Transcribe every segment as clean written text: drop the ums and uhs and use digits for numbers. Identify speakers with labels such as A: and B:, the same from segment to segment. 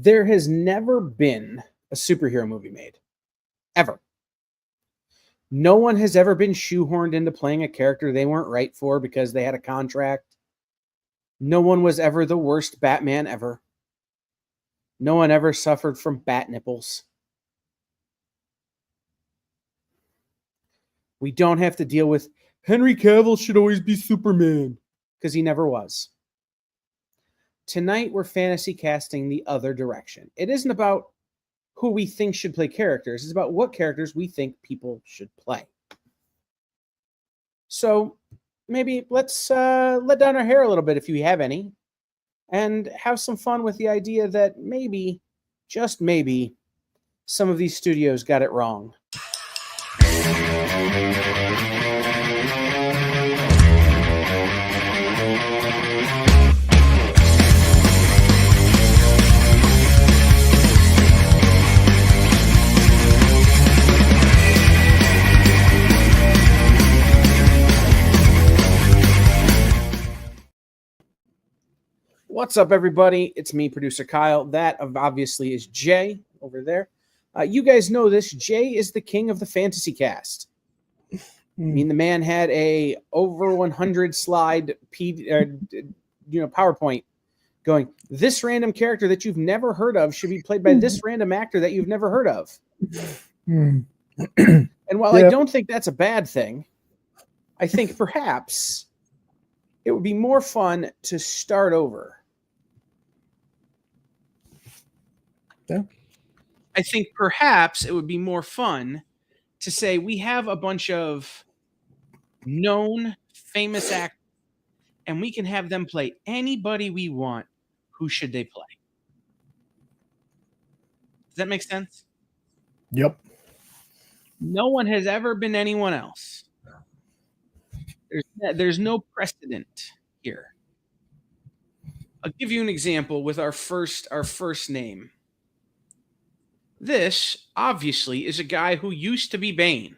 A: There has never been a superhero movie made. Ever. No one has ever been shoehorned into playing a character they weren't right for because they had a contract. No one was ever the worst Batman ever. No one ever suffered from bat nipples. We don't have to deal with Henry Cavill should always be Superman, because he never was. Tonight, we're fantasy casting the other direction. It isn't about who we think should play characters. It's about what characters we think people should play. So maybe let's let down our hair a little bit if you have any, and have some fun with the idea that maybe, just maybe, some of these studios got it wrong. What's up, everybody? It's me, producer Kyle. That obviously is Jay over there. You guys know this. Jay is the king of the fantasy cast. I mean, the man had a over 100 slide PowerPoint going, this random character that you've never heard of should be played by this random actor that you've never heard of. And while I don't think that's a bad thing, I think perhaps it would be more fun to start over.
B: Yeah.
A: I think perhaps it would be more fun to say we have a bunch of known, famous actors, and we can have them play anybody we want. Who should they play? Does that make sense?
B: Yep.
A: No one has ever been anyone else. There's no precedent here. I'll give you an example with our first name. This, obviously, is a guy who used to be Bane.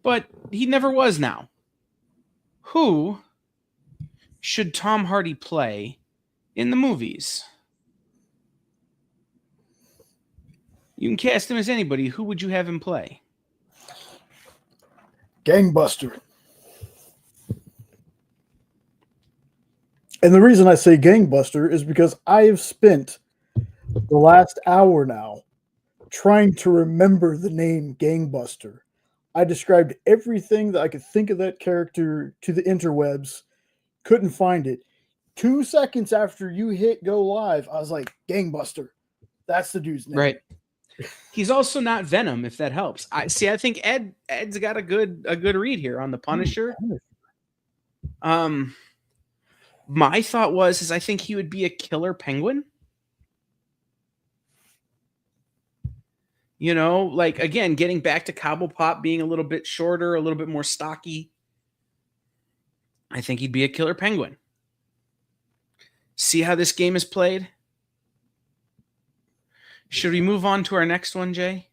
A: But he never was now. Who should Tom Hardy play in the movies? You can cast him as anybody. Who would you have him play?
B: Gangbuster. And the reason I say Gangbuster is because I have spent the last hour now trying to remember the name Gangbuster. I described everything that I could think of that character to the interwebs, couldn't find it. 2 seconds after you hit go live, I was like, Gangbuster. That's the dude's name.
A: Right. He's also not Venom, if that helps. I think Ed's got a good read here on the Punisher. My thought was I think he would be a killer Penguin. You know, like, again, getting back to Cobblepot being a little bit shorter, a little bit more stocky. I think he'd be a killer Penguin. See how this game is played? Should we move on to our next one, Jay?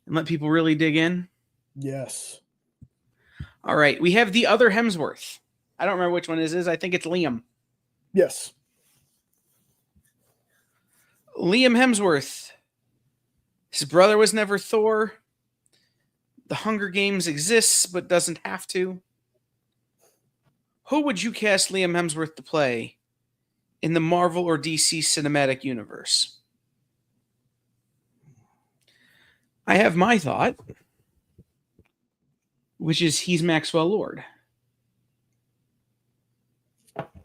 A: And let people really dig in?
B: Yes.
A: All right. We have the other Hemsworth. I don't remember which one this is. I think it's Liam.
B: Yes.
A: Liam Hemsworth. His brother was never Thor. The Hunger Games exists, but doesn't have to. Who would you cast Liam Hemsworth to play in the Marvel or DC cinematic universe? I have my thought, which is he's Maxwell Lord.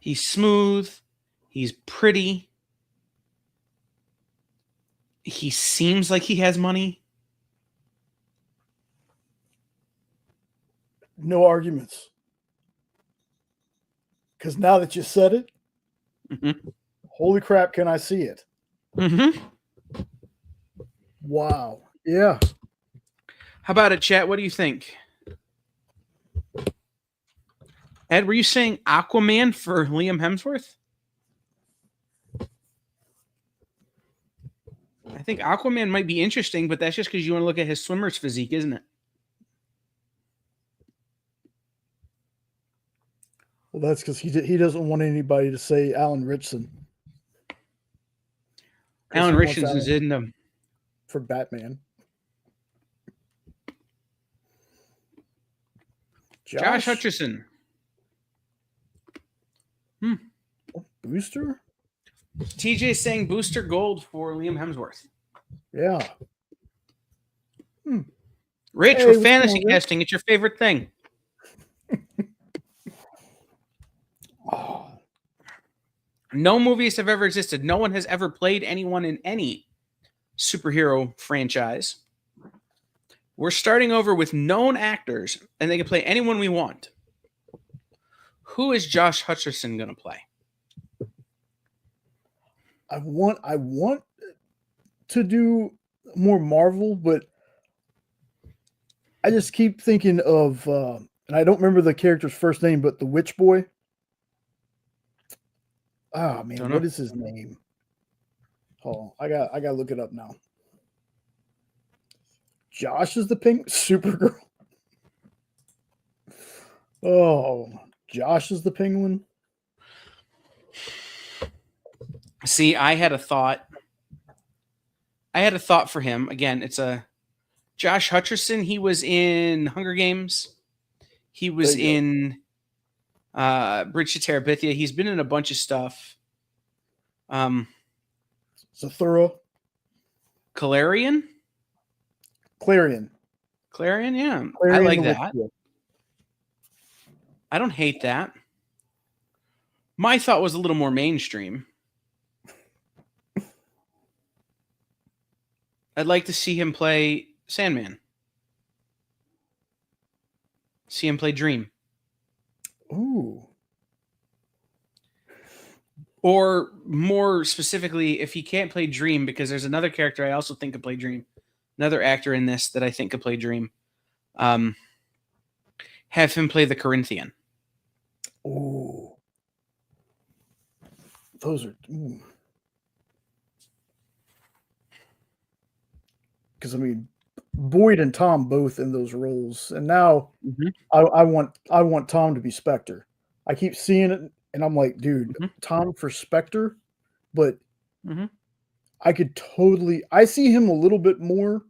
A: He's smooth. He's pretty. He seems like he has money.
B: No arguments. Because now that you said it, holy crap, can I see it? Wow. Yeah.
A: How about it, chat? What do you think? Ed, were you saying Aquaman for Liam Hemsworth? I think Aquaman might be interesting, but that's just because you want to look at his swimmer's physique, isn't it?
B: Well, that's because he doesn't want anybody to say Alan Ritchson. 'Cause
A: Alan
B: he wants
A: Ritchson's in them.
B: for Batman.
A: Josh Hutcherson.
B: Booster?
A: TJ saying Booster Gold for Liam Hemsworth.
B: Yeah.
A: Rich,
B: Hey,
A: we're
B: what's
A: fantasy
B: going on, Rich?
A: casting. It's your favorite thing.
B: Oh,
A: No movies have ever existed. No one has ever played anyone in any superhero franchise. We're starting over with known actors, and they can play anyone we want. Who is Josh Hutcherson going to play?
B: I want to do more Marvel, but I just keep thinking of and I don't remember the character's first name, but the Witch Boy. Oh man,
A: Don't know.
B: what is his name? Oh, I gotta look it up now. Josh is the pink Supergirl. Oh, Josh is the penguin.
A: See, I had a thought. I had a thought for him. Again, it's a Josh Hutcherson. He was in Hunger Games. He was
B: There you
A: in Bridge to Terabithia. He's been in a bunch of stuff.
B: Zathura.
A: Clarion?
B: Clarion.
A: Clarion, yeah.
B: Clarion
A: I like
B: the Witch
A: that.
B: Boy.
A: I don't hate that. My thought was a little more mainstream. I'd like to see him play Sandman. See him play Dream.
B: Ooh.
A: Or more specifically, if he can't play Dream, because there's another character I also think could play Dream. Another actor in this that I think could play Dream. Have him play the Corinthian.
B: Ooh. Those are because I mean Boyd and Tom both in those roles, and now I want Tom to be Spectre. I keep seeing it, and I'm like, dude, Tom for Spectre, but I could totally. I see him a little bit more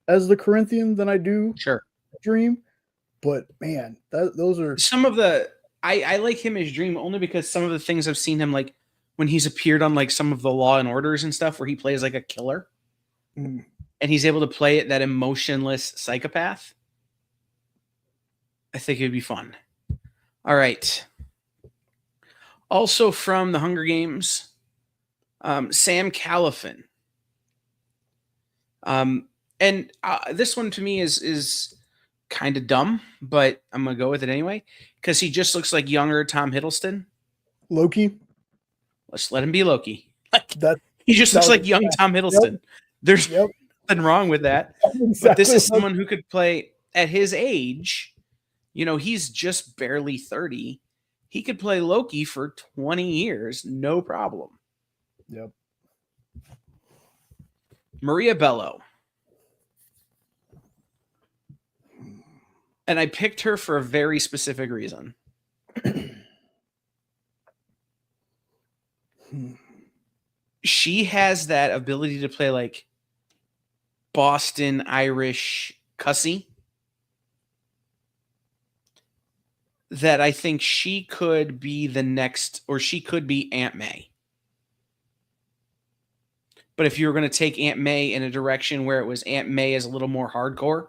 B: as the Corinthian than I do
A: Sure.
B: Dream, but man, those are
A: Some of the I like him as Dream only because some of the things I've seen him like when he's appeared on like some of the Law and Orders and stuff where he plays like a killer and he's able to play it that emotionless psychopath. I think it would be fun. All right. Also from the Hunger Games, Sam Califan. And this one to me is kind of dumb, but I'm gonna go with it anyway because he just looks like younger Tom Hiddleston.
B: Loki.
A: Let's let him be Loki.
B: That
A: He just looks like young Tom Hiddleston.
B: Yep.
A: There's
B: Yep.
A: nothing wrong with that.
B: Exactly.
A: But this is someone who could play at his age. You know, he's just barely 30. He could play Loki for 20 years, no problem.
B: Yep.
A: Maria Bello. And I picked her for a very specific reason. She has that ability to play like Boston Irish cussy that I think she could be the next, or she could be Aunt May. But if you were going to take Aunt May in a direction where it was Aunt May is a little more hardcore,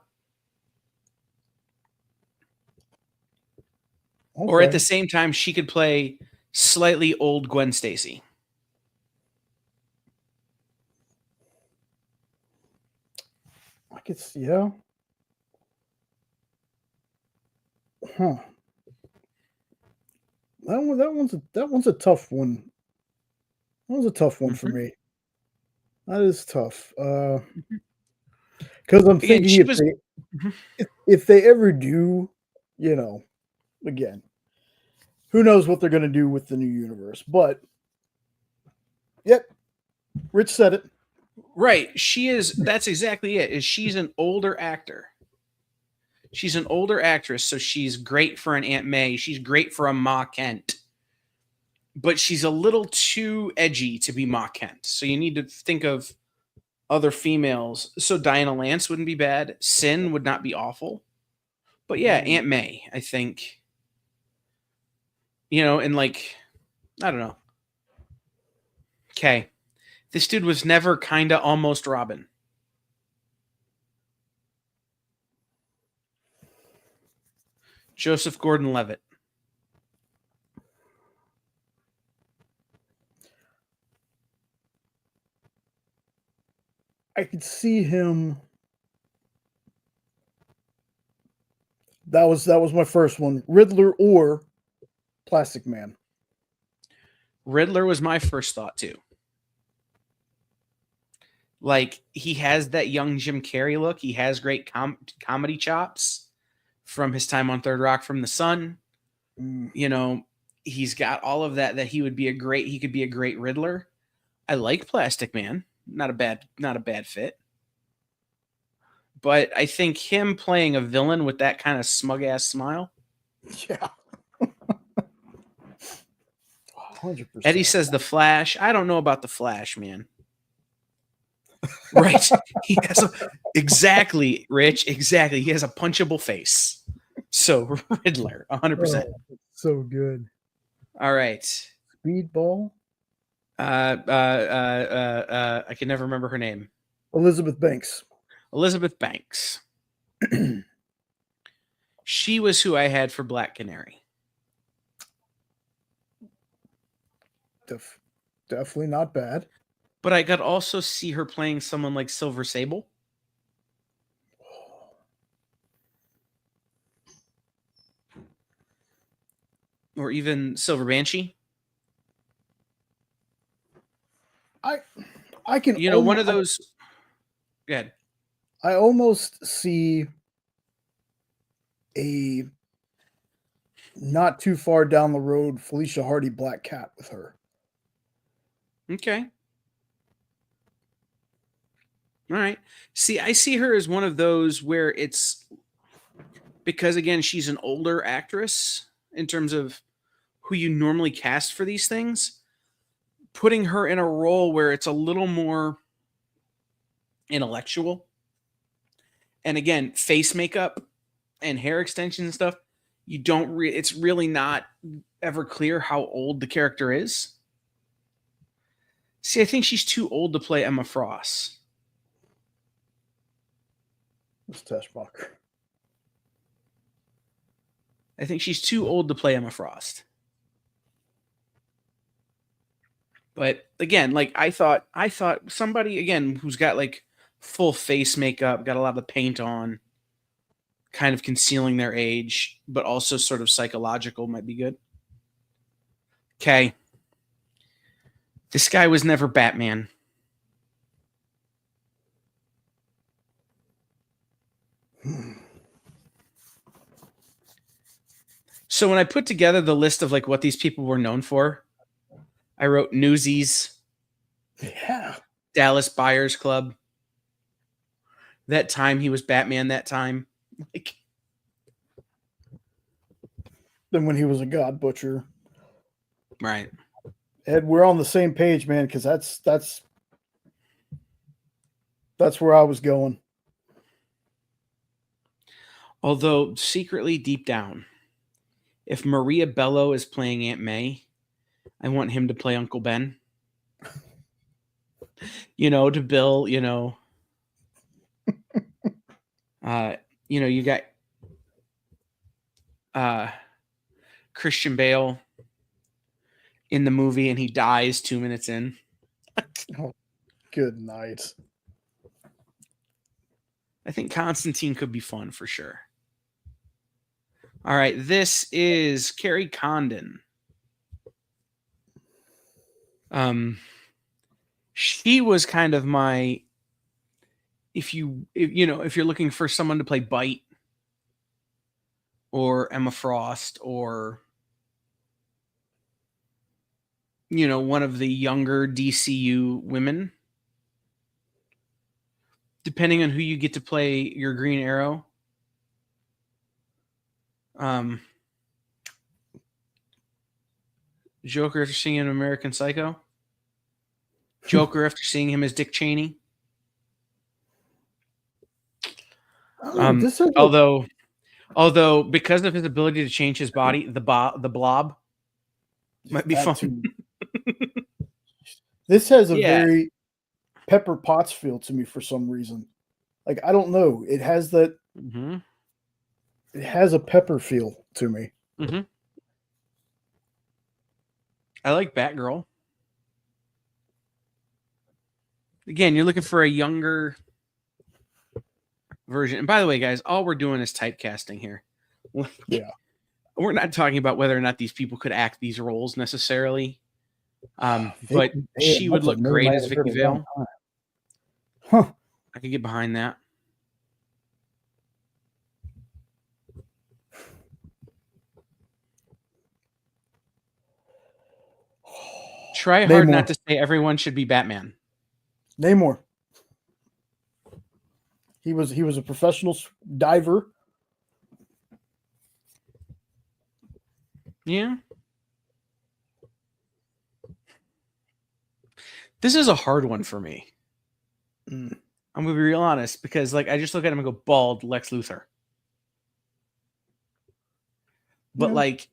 A: or at the same time, she could play slightly old Gwen Stacy.
B: I could see, yeah. Huh. That one's a tough one. That was a tough one for me. That is tough. Because I'm thinking if they ever do, you know, again, who knows what they're going to do with the new universe. But, yep, Rich said it.
A: Right. She is, that's exactly it, is she's an older actor. She's an older actress, so she's great for an Aunt May. She's great for a Ma Kent. But she's a little too edgy to be Ma Kent. So you need to think of other females. So Diana Lance wouldn't be bad. Sin would not be awful. But yeah, Aunt May, I think. And like, I don't know. Okay. This dude was never kinda almost Robin. Joseph Gordon-Levitt.
B: I could see him. That was my first one. Riddler or Plastic Man.
A: Riddler was my first thought too. Like, he has that young Jim Carrey look. He has great comedy chops from his time on Third Rock from the Sun. He's got all of that he could be a great Riddler. I like Plastic Man. Not a bad fit. But I think him playing a villain with that kind of smug ass smile.
B: Yeah. 100%.
A: Eddie says the Flash. I don't know about the Flash, man. Right. Exactly, Rich. Exactly. He has a punchable face. So Riddler, 100%.
B: Oh, so good.
A: All right.
B: Speedball.
A: I can never remember her name.
B: Elizabeth Banks.
A: Elizabeth Banks. She was who I had for Black Canary.
B: Definitely not bad.
A: But I could also see her playing someone like Silver Sable. Or even Silver Banshee.
B: I can
A: one of those. Go ahead.
B: I almost see a not too far down the road Felicia Hardy Black Cat with her.
A: Okay. All right. See, I see her as one of those where it's because, again, she's an older actress in terms of who you normally cast for these things. Putting her in a role where it's a little more intellectual. And again, face makeup and hair extensions and stuff, it's really not ever clear how old the character is. See, I think she's too old to play Emma Frost.
B: Teschmacher.
A: I think she's too old to play Emma Frost. But again, like I thought somebody again who's got like full face makeup, got a lot of paint on, kind of concealing their age, but also sort of psychological might be good. Okay. This guy was never Batman. So when I put together the list of like what these people were known for, I wrote Newsies.
B: Yeah.
A: Dallas Buyers Club. That time he was Batman that time. Like,
B: then when he was a God Butcher.
A: Right.
B: Ed, we're on the same page, man, because that's where I was going.
A: Although secretly deep down, if Maria Bello is playing Aunt May, I want him to play Uncle Ben. To Bill, you got Christian Bale in the movie and he dies 2 minutes in.
B: Oh, good night.
A: I think Constantine could be fun for sure. All right, this is Carrie Condon. She was kind of my if you're looking for someone to play Bite or Emma Frost or one of the younger DCU women, depending on who you get to play your Green Arrow, Joker after seeing him in American Psycho. Joker after seeing him as Dick Cheney.
B: This is
A: Although because of his ability to change his body, the Blob might be fun.
B: This has a
A: Yeah.
B: very Pepper Potts feel to me for some reason. Like, I don't know. It has that.
A: Mm-hmm.
B: It has a Pepper feel to me.
A: Mm-hmm. I like Batgirl. Again, you're looking for a younger version. And by the way, guys, all we're doing is typecasting here.
B: Yeah.
A: We're not talking about whether or not these people could act these roles necessarily. But she would look great as Vicky Vale.
B: Huh.
A: I could get behind that. Try hard not to say everyone should be Batman.
B: Namor. He was a professional diver.
A: Yeah. This is a hard one for me. I'm gonna be real honest because, like, I just look at him and go, bald Lex Luthor. But like,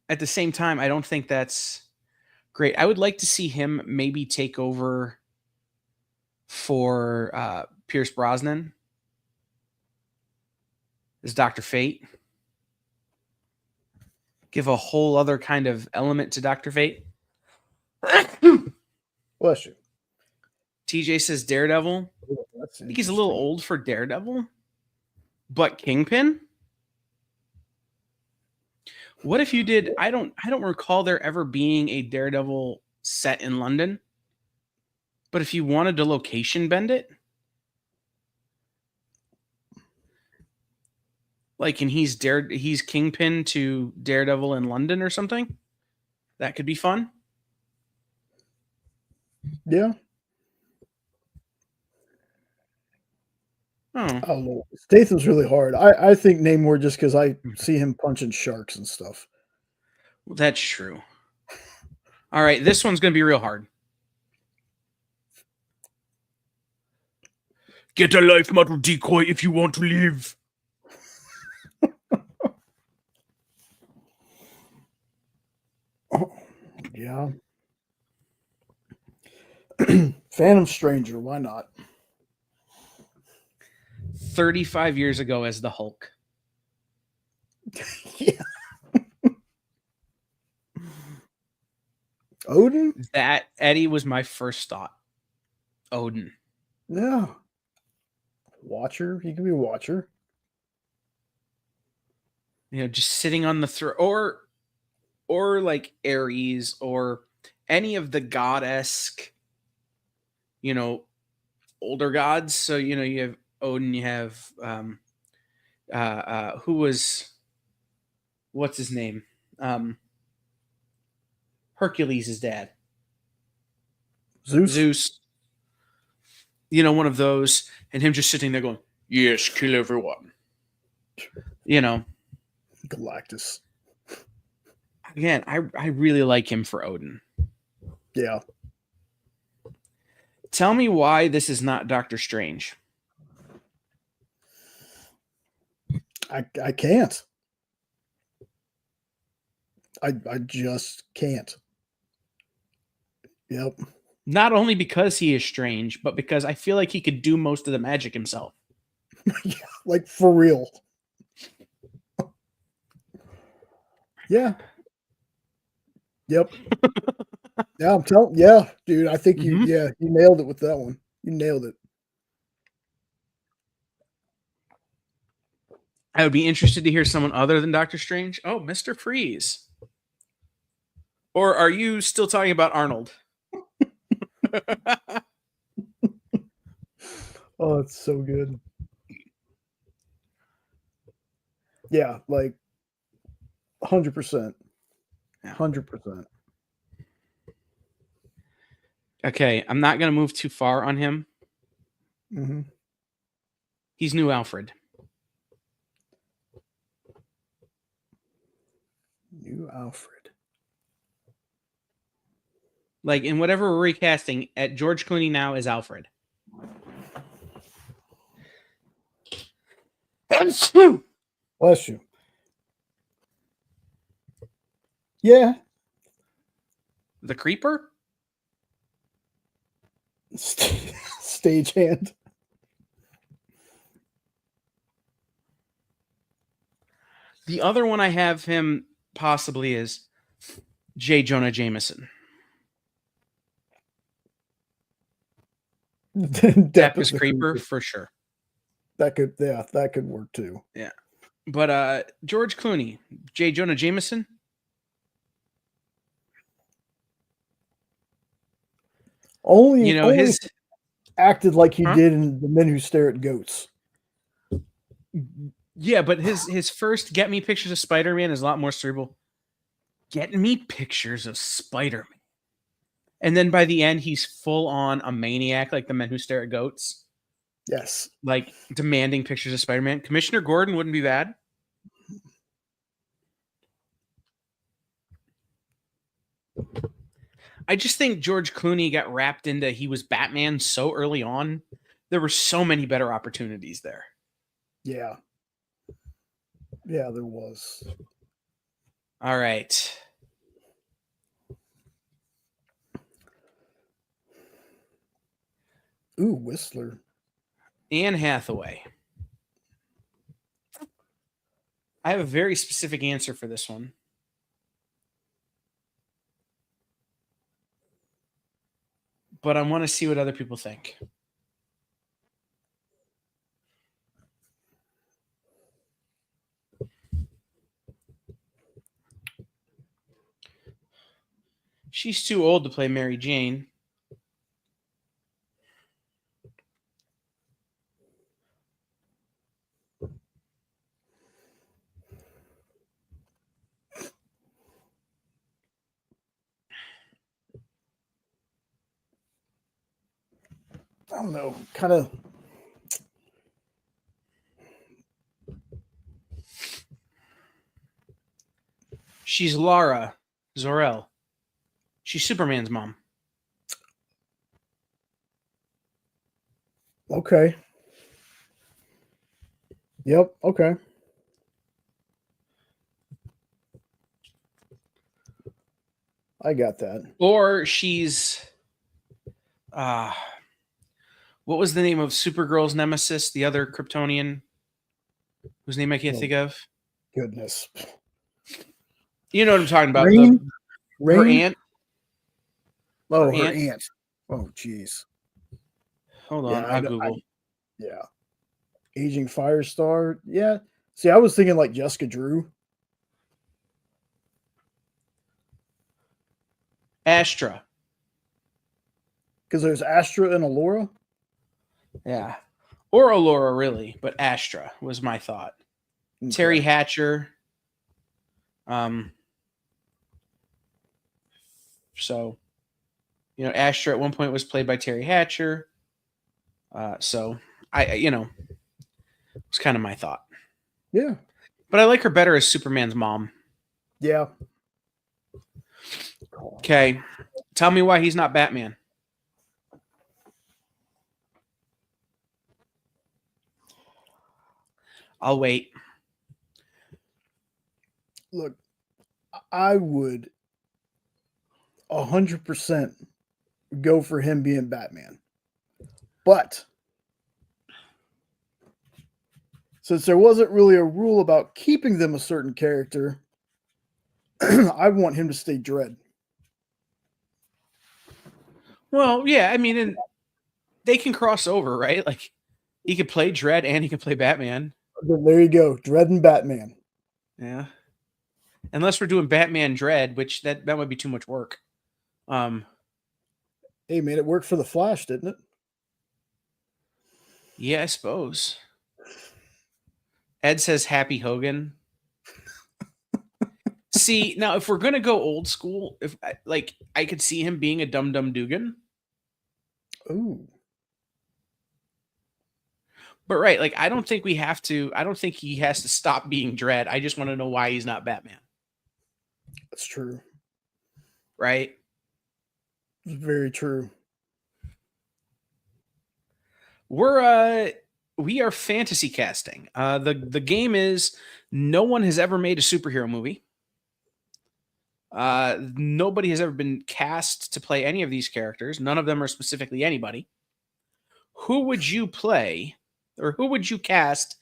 A: at the same time, I don't think that's great. I would like to see him maybe take over for Pierce Brosnan as Dr. Fate. Give a whole other kind of element to Dr. Fate.
B: Bless you.
A: TJ says Daredevil. I think he's a little old for Daredevil. But Kingpin? What if you did? I don't recall there ever being a Daredevil set in London. But if you wanted to location bend it, like, and he's Kingpin to Daredevil in London or something, that could be fun.
B: Yeah.
A: Oh,
B: I don't know. Statham's really hard. I think Namor just because I see him punching sharks and stuff.
A: That's true. All right, this one's going to be real hard. Get a life model decoy if you want to live.
B: Yeah. Phantom Stranger, why not?
A: 35 years ago as the Hulk.
B: Yeah. Odin?
A: That, Eddie, was my first thought. Odin.
B: Yeah. Watcher. He could be Watcher.
A: You know, just sitting on the throne, or like Ares, or any of the god-esque, you know, older gods. So, you know, you have Odin, you have what's his name? Hercules' dad.
B: Zeus.
A: You know, one of those, and him just sitting there going, yes, kill everyone. You know.
B: Galactus.
A: Again, I really like him for Odin.
B: Yeah.
A: Tell me why this is not Doctor Strange.
B: I can't. I just can't. Yep.
A: Not only because he is strange, but because I feel like he could do most of the magic himself.
B: Yeah, like for real. Yeah. Yep. Yeah, I'm telling. Yeah, dude. I think you nailed it with that one. You nailed it.
A: I would be interested to hear someone other than Doctor Strange. Oh, Mr. Freeze. Or are you still talking about Arnold?
B: Oh, it's so good. Yeah, like 100%. 100%.
A: Okay, I'm not going to move too far on him.
B: Mm-hmm.
A: He's new Alfred.
B: New Alfred.
A: Like in whatever we're recasting, at George Clooney now is Alfred.
B: Bless you. Yeah.
A: The Creeper?
B: Stagehand.
A: The other one I have him possibly is J. Jonah Jameson. Depp is Creeper for sure.
B: That could work too.
A: Yeah. But George Clooney, J. Jonah Jameson.
B: Only
A: his
B: acted like he did in The Men Who Stare at Goats.
A: Yeah, but his first Get Me Pictures of Spider-Man is a lot more cerebral. Get me pictures of Spider-Man. And then by the end, he's full on a maniac like The Men Who Stare at Goats.
B: Yes.
A: Like demanding pictures of Spider-Man. Commissioner Gordon wouldn't be bad. I just think George Clooney got wrapped into he was Batman so early on. There were so many better opportunities there.
B: Yeah. Yeah, there was.
A: All right.
B: Ooh, Whistler.
A: Anne Hathaway. I have a very specific answer for this one. But I want to see what other people think. She's too old to play Mary Jane.
B: I don't know. Kind of.
A: She's Lara Zor-El. She's Superman's mom.
B: Okay. Yep. Okay. I got that.
A: Or she's what was the name of Supergirl's nemesis, the other Kryptonian whose name I can't think of?
B: Goodness.
A: You know what I'm talking about.
B: Rain?
A: Her aunt.
B: Oh, her aunt. Oh, jeez.
A: Hold on. I'll Google.
B: Yeah. Aging Firestar. Yeah. See, I was thinking like Jessica Drew.
A: Astra.
B: Because there's Astra and Allura.
A: Yeah. Or Allura, really, but Astra was my thought. Okay. Terry Hatcher. So, Astra at one point was played by Terry Hatcher. So it was kind of my thought.
B: Yeah.
A: But I like her better as Superman's mom.
B: Yeah.
A: Okay. Tell me why he's not Batman. I'll wait.
B: Look, I would 100% go for him being Batman. But since there wasn't really a rule about keeping them a certain character, I want him to stay Dredd.
A: Well, yeah, I mean, and they can cross over, right? Like, he could play Dredd and he can play Batman.
B: There you go, Dredd and Batman.
A: Yeah. Unless we're doing Batman Dredd, which that might be too much work.
B: Hey, man, it worked for The Flash, didn't it?
A: Yeah, I suppose. Ed says Happy Hogan. See, now if we're gonna go old school, if I could see him being a Dum Dum Dugan.
B: Ooh.
A: But right, like I don't think he has to stop being Dredd. I just want to know why he's not Batman.
B: That's true.
A: right?
B: It's very true.
A: We are fantasy casting. The game is no one has ever made a superhero movie. Nobody has ever been cast to play any of these characters. None of them are specifically anybody. Who would you play, or who would you cast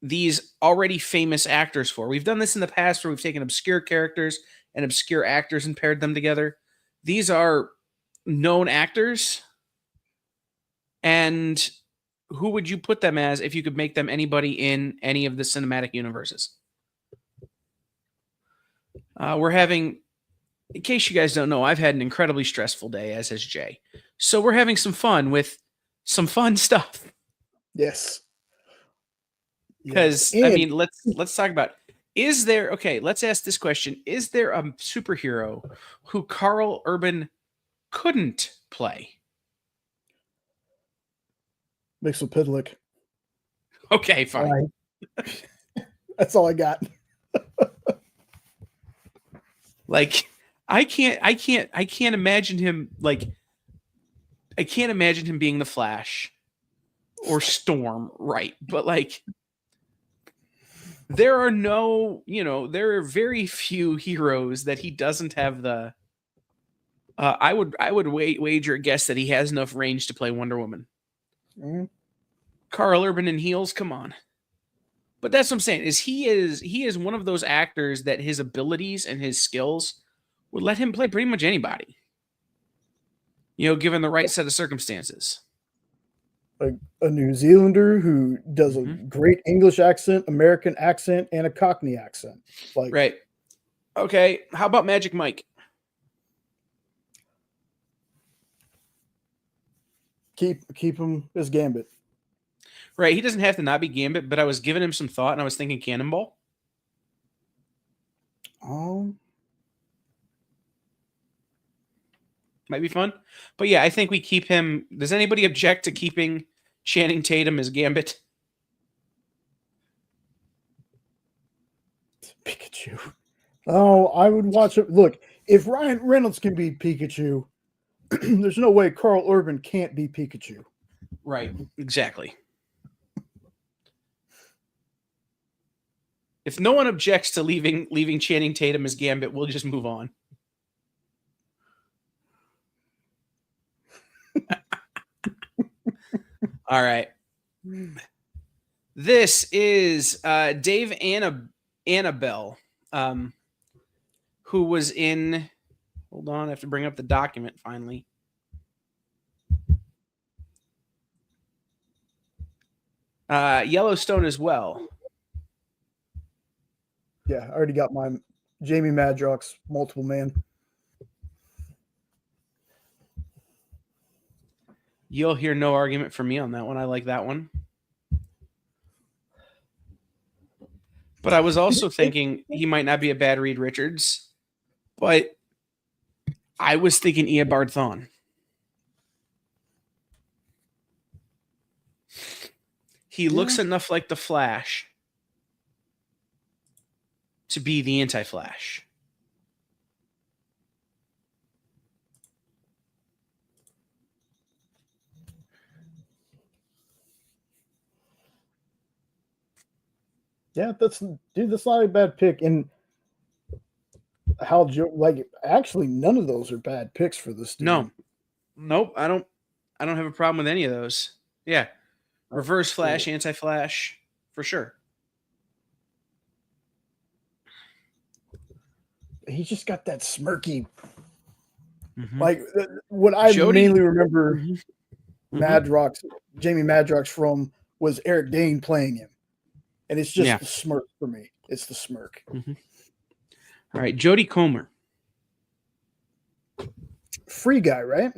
A: these already famous actors for? We've done this in the past where we've taken obscure characters and obscure actors and paired them together. These are known actors. And who would you put them as if you could make them anybody in any of the cinematic universes? We're having, in case you guys don't know, I've had an incredibly stressful day, as has Jay. So we're having some fun with some fun stuff.
B: Yes.
A: Because
B: Yes.
A: I
B: And
A: mean, let's talk about, is there, okay, let's ask this question. Is there a superhero who Carl Urban couldn't play?
B: Mixopidlick.
A: Okay, fine.
B: That's all I got.
A: Like, I can't imagine him, like, I can't imagine him being the Flash or Storm, right? But like, there are no, there are very few heroes that he doesn't have the. I would wager a guess that he has enough range to play Wonder Woman.
B: Mhm.
A: Carl Urban in heels, come on. But that's what I'm saying. He is one of those actors that his abilities and his skills would let him play pretty much anybody. Given the right set of circumstances.
B: A New Zealander who does a great English accent, American accent, and a Cockney accent. Like,
A: right. Okay. How about Magic Mike?
B: keep him as Gambit.
A: Right. He doesn't have to not be Gambit, but I was giving him some thought and I was thinking Cannonball. Might be fun. But yeah, I think we keep him. Does anybody object to keeping Channing Tatum as Gambit?
B: Pikachu. Oh, I would watch it. Look, if Ryan Reynolds can be Pikachu, there's no way Carl Urban can't be Pikachu.
A: Right. Exactly. If no one objects to leaving Channing Tatum as Gambit, we'll just move on. All right. This is Dave Annabelle, who was in. Hold on, I have to bring up the document finally. Yellowstone as well.
B: Yeah, I already got my Jamie Madrox multiple man.
A: You'll hear no argument from me on that one. I like that one. But I was also thinking he might not be a bad Reed Richards, but I was thinking Eobard Thawne. He looks enough like the Flash to be the Anti-Flash.
B: Yeah, that's not a bad pick. And actually none of those are bad picks for this dude.
A: No. Nope, I don't have a problem with any of those. Yeah. Reverse Flash, Anti-Flash, for sure.
B: He's just got that smirky. Like what I
A: Jody?
B: mainly remember Madrox, Jamie Madrox from was Eric Dane playing him. And it's just the smirk for me. It's the smirk.
A: All right, Jodie Comer.
B: Free Guy, right?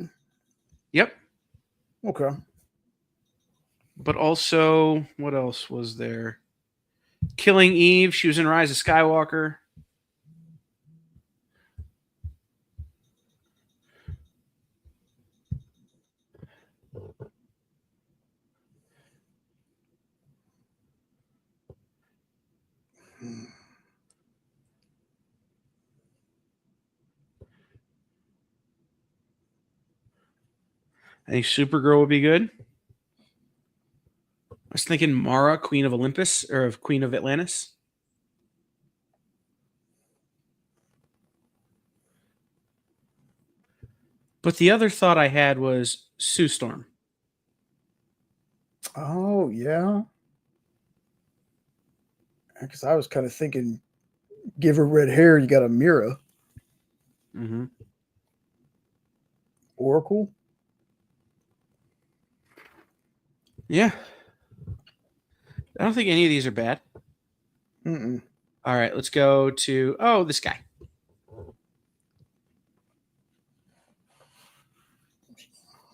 A: Yep.
B: Okay.
A: But also, what else was there? Killing Eve. She was in Rise of Skywalker. I think Supergirl would be good. I was thinking Mara, Queen of Olympus, or of Queen of Atlantis. But the other thought I had was Sue Storm.
B: Oh, yeah. Because I was kind of thinking, give her red hair, you got a Mira.
A: Mm-hmm.
B: Oracle.
A: Yeah. I don't think any of these are bad.
B: Mm-mm.
A: All right, let's go to, this guy.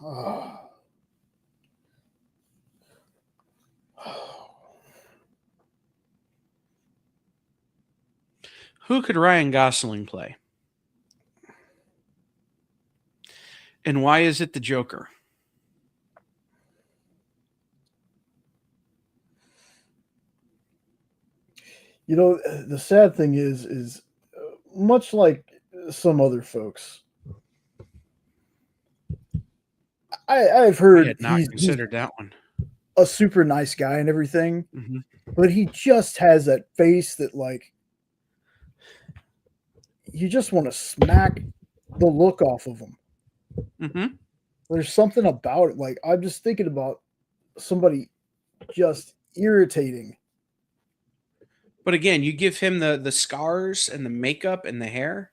B: Oh.
A: Who could Ryan Gosling play? And why is it the Joker?
B: You know, the sad thing is much like some other folks, I've
A: I
B: heard
A: had not
B: he's
A: considered that one.
B: a super nice guy and everything,
A: Mm-hmm.
B: but he just has that face that, like, you just want to smack the look off of him.
A: Mm-hmm.
B: There's something about it. Like, I'm just thinking about somebody just irritating.
A: But again, you give him the scars and the makeup and the hair.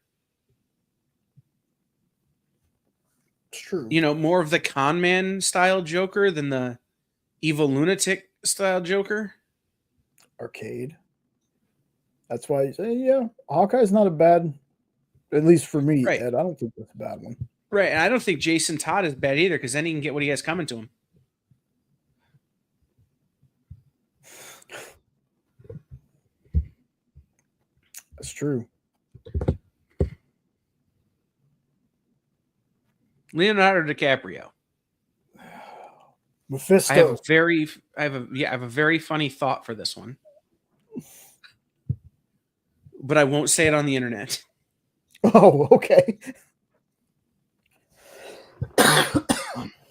B: It's true.
A: You know, more of the con man style Joker than the evil lunatic style Joker.
B: Arcade. That's why you say, yeah, Hawkeye's not a bad, at least for me,
A: Right.
B: Ed. I don't think that's a bad one.
A: Right. And I don't think Jason Todd is bad either, because then he can get what he has coming to him.
B: That's true.
A: Leonardo DiCaprio.
B: Mephisto.
A: I have a very funny thought for this one. But I won't say it on the internet.
B: Oh, okay.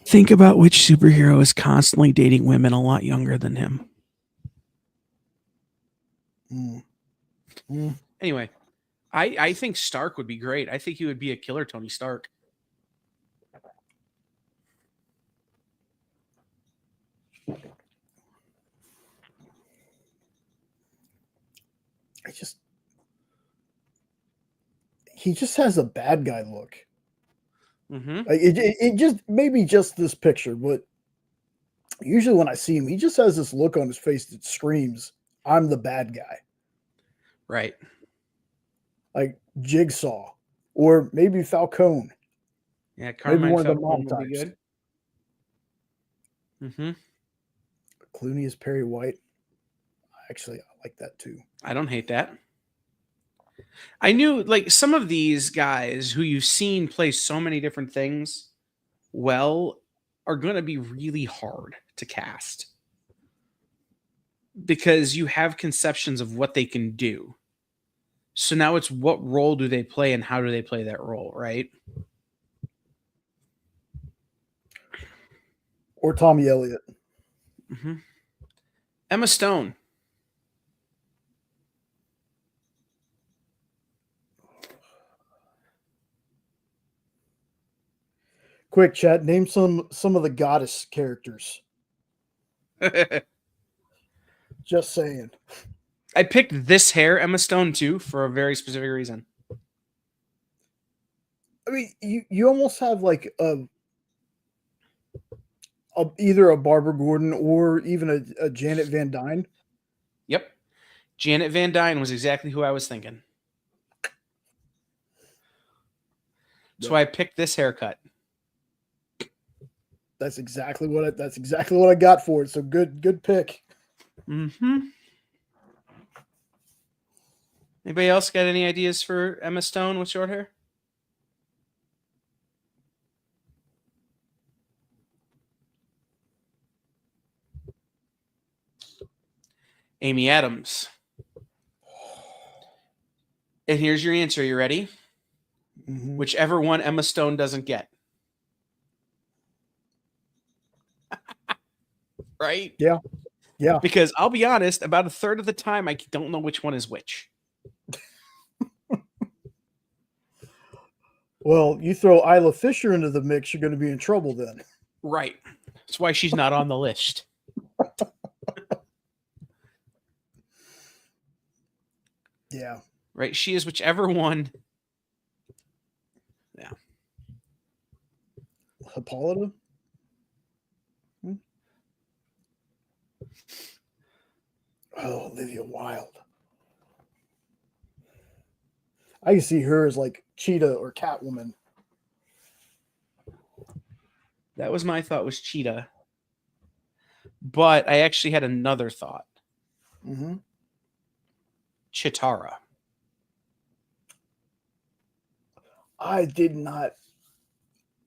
A: Think about which superhero is constantly dating women a lot younger than him. Anyway, I think Stark would be great. I think he would be a killer Tony Stark.
B: He just has a bad guy look.
A: Mm-hmm.
B: Like it just maybe just this picture, but usually when I see him, he just has this look on his face that screams, "I'm the bad guy."
A: Right.
B: Like Jigsaw, or maybe Falcone.
A: Yeah, Carmine
B: Maybe one of the
A: Falcone
B: mob
A: would be
B: types.
A: good. Mm-hmm.
B: Clooney is Perry White. Actually, I like that too.
A: I don't hate that. I knew, like, some of these guys who you've seen play so many different things well are going to be really hard to cast because you have conceptions of what they can do. So now it's what role do they play and how do they play that role, right?
B: Or Tommy Elliott.
A: Mm-hmm. Emma Stone.
B: Quick chat. Name some of the goddess characters. Just saying.
A: I picked this hair Emma Stone too for a very specific reason.
B: I mean, you almost have like either a Barbara Gordon or even a Janet Van Dyne.
A: Yep. Janet Van Dyne was exactly who I was thinking. So I picked this haircut.
B: That's exactly what I got for it. So good pick.
A: Mm-hmm. Anybody else got any ideas for Emma Stone with short hair? Amy Adams. And here's your answer. You ready?
B: Mm-hmm.
A: Whichever one Emma Stone doesn't get. right?
B: Yeah. Yeah.
A: Because I'll be honest, about a third of the time, I don't know which one is which.
B: Well, you throw Isla Fisher into the mix, you're going to be in trouble then.
A: Right. That's why she's not on the list.
B: Yeah.
A: Right. She is whichever one. Yeah.
B: Hippolyta? Oh, Olivia Wilde. I can see her as like Cheetah or Catwoman.
A: That was my thought, was Cheetah. But I actually had another thought.
B: Mm-hmm.
A: Chitara.
B: I did not.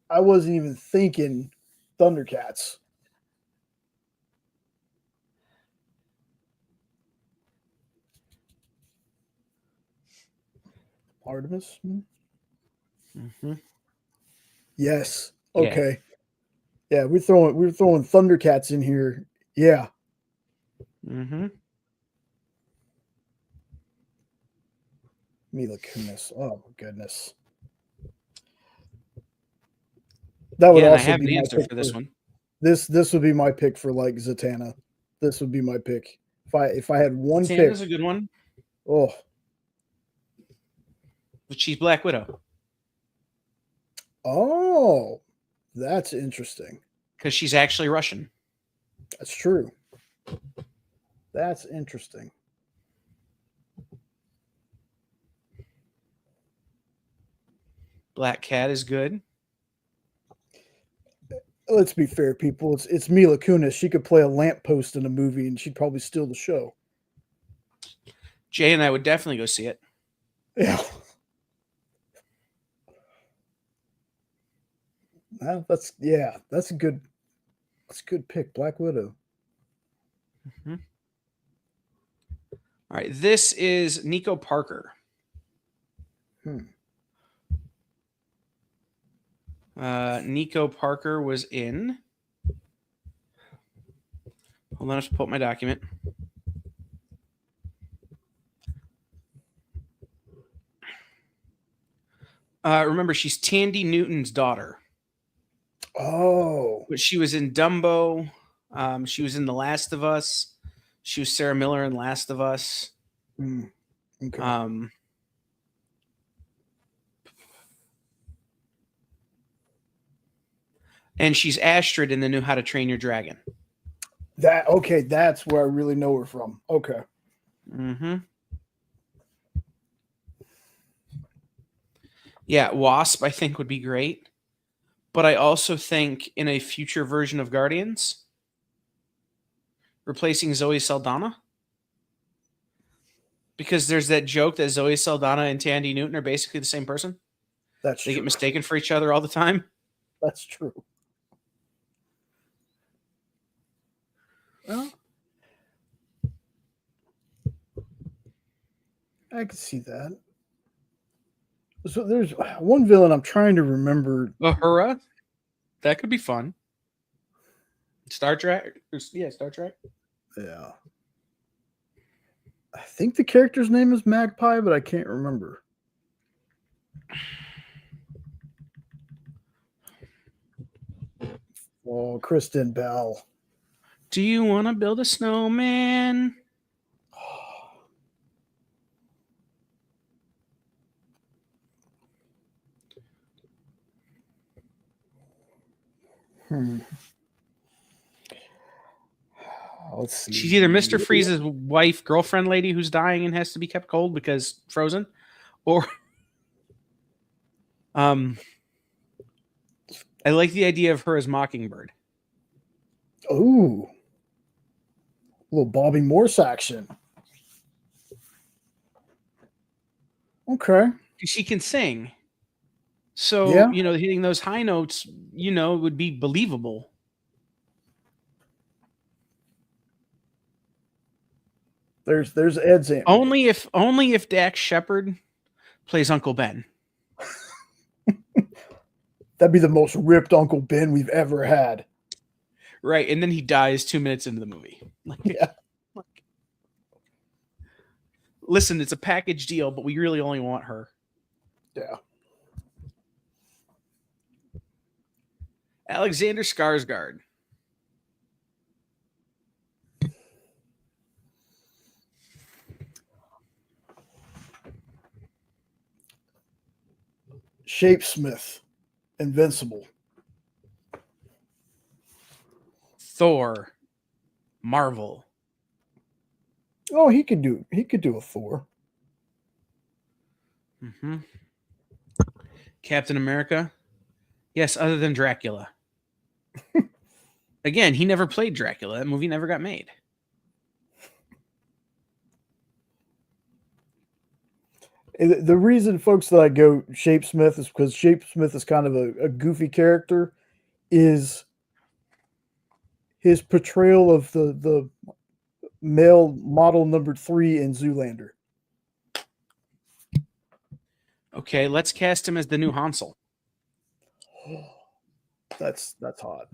B: I wasn't even thinking Thundercats. Artemis?
A: Mm-hmm.
B: Yes.
A: Yeah.
B: Okay. Yeah, we're throwing Thundercats in here. Yeah.
A: Mm-hmm.
B: Mila Kunis. Oh my goodness. That would
A: Yeah, and I
B: also
A: have
B: be
A: an
B: my
A: answer
B: pick
A: for this one.
B: This would be my pick for like Zatanna. This would be my pick. If I had one pick.
A: Zatanna's a good one,
B: Oh,
A: but she's Black Widow
B: oh, that's interesting.
A: because she's actually Russian.
B: That's true. That's interesting.
A: Black Cat is good.
B: Let's be fair, people. It's Mila Kunis. She could play a lamppost in a movie, and she'd probably steal the show.
A: Jay and I would definitely go see it.
B: Yeah. Well, that's a good pick. Black Widow.
A: Mm-hmm. All right, this is Nico Parker. Nico Parker was in. Hold on, I have to pull up my document. Remember, she's Tandy Newton's daughter.
B: Oh.
A: But she was in Dumbo. She was in The Last of Us. She was Sarah Miller in Last of Us.
B: Okay.
A: And she's Astrid in the new How to Train Your Dragon.
B: That's where I really know her from. Okay.
A: Mm-hmm. Yeah, Wasp, I think, would be great. But I also think in a future version of Guardians, replacing Zoe Saldana. Because there's that joke that Zoe Saldana and Tandy Newton are basically the same person.
B: They
A: get mistaken for each other all the time.
B: That's true. Well, I can see that. So there's one villain I'm trying to remember.
A: Uhura. That could be fun. Star Trek? Yeah, Star Trek.
B: Yeah. I think the character's name is Magpie, but I can't remember. Oh, Kristen Bell.
A: Do you want to build a snowman?
B: Let's see.
A: She's either Mr. Freeze's wife, girlfriend lady who's dying and has to be kept cold because frozen, or I like the idea of her as Mockingbird.
B: Ooh. A little Bobby Morse action. Okay.
A: She can sing. So,
B: Yeah.
A: Hitting those high notes, would be believable.
B: There's Ed's Aunt
A: only if Dax Shepard plays Uncle Ben.
B: That'd be the most ripped Uncle Ben we've ever had.
A: Right, and then he dies 2 minutes into the movie. Like,
B: Yeah.
A: listen, it's a package deal, but we really only want her.
B: Yeah.
A: Alexander Skarsgård.
B: Shapesmith. Invincible.
A: Thor. Marvel.
B: Oh, he could do a Thor.
A: Mm-hmm. Captain America. Yes, other than Dracula. Again, he never played Dracula. That movie never got made.
B: The reason, folks, that I go Shapesmith is because Shapesmith is kind of a goofy character. Is his portrayal of the male model number 3 in Zoolander.
A: Okay, let's cast him as the new Hansel.
B: That's hot.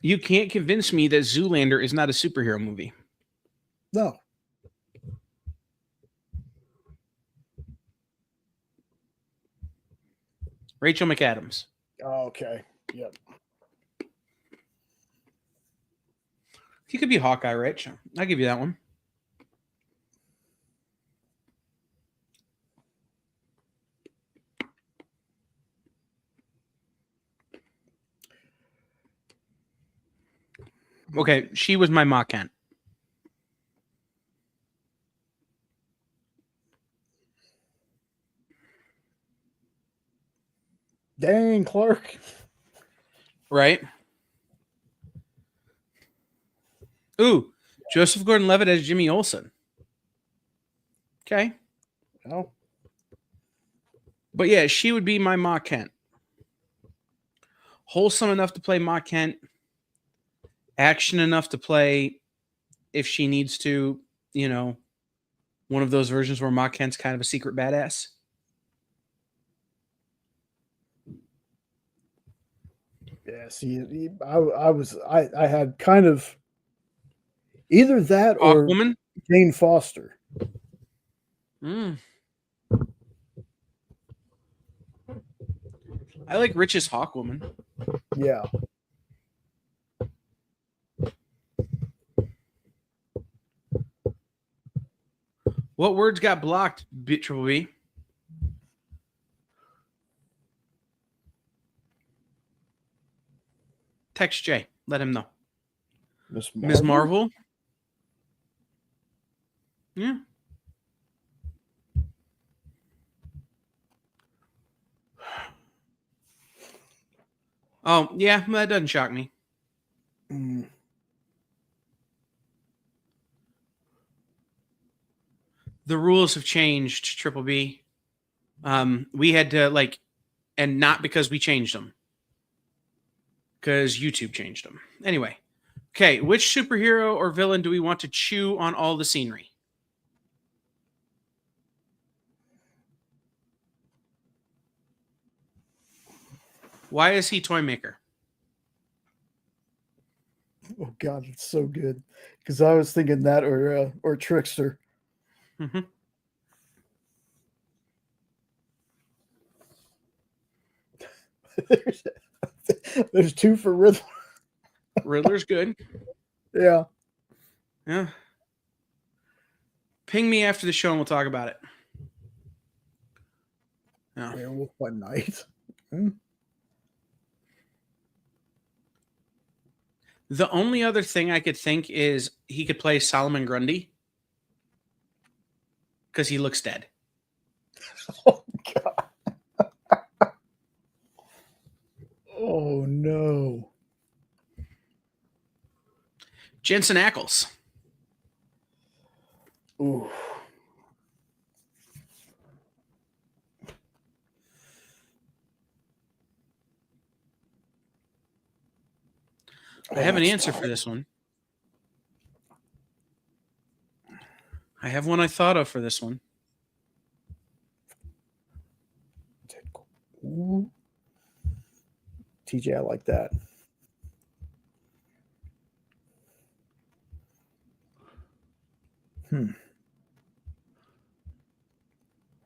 A: You can't convince me that Zoolander is not a superhero movie.
B: No.
A: Rachel McAdams.
B: Okay. Yep.
A: He could be Hawkeye, Rich. I'll give you that one. Okay, she was my Ma Kent.
B: Dang, Clark.
A: Right? Ooh, Joseph Gordon-Levitt as Jimmy Olsen. Okay.
B: Oh.
A: But yeah, she would be my Ma Kent. Wholesome enough to play Ma Kent. Action enough to play, if she needs to, one of those versions where Ma Kent's kind of a secret badass.
B: Yeah, see, I had kind of either that or
A: Hawkwoman?
B: Jane Foster.
A: I like Rich's Hawkwoman.
B: Yeah.
A: What words got blocked, Triple B? Text Jay. Let him know. Ms. Marvel? Yeah. Oh, yeah, that doesn't shock me.
B: Mm.
A: The rules have changed, Triple B. We had to, and not because we changed them. Because YouTube changed them. Anyway. Okay, which superhero or villain do we want to chew on all the scenery? Why is he Toymaker?
B: Oh God, it's so good. Because I was thinking that or Trickster.
A: Mm-hmm.
B: There's 2 for Riddler.
A: Riddler's good.
B: Yeah.
A: Yeah. Ping me after the show and we'll talk about it. Yeah.
B: Werewolf by Night. Hmm.
A: The only other thing I could think is he could play Solomon Grundy because he looks dead.
B: Oh God. Oh no.
A: Jensen Ackles.
B: Ooh.
A: I have an answer for this one. I have one I thought of for this one.
B: Ooh. TJ, I like that.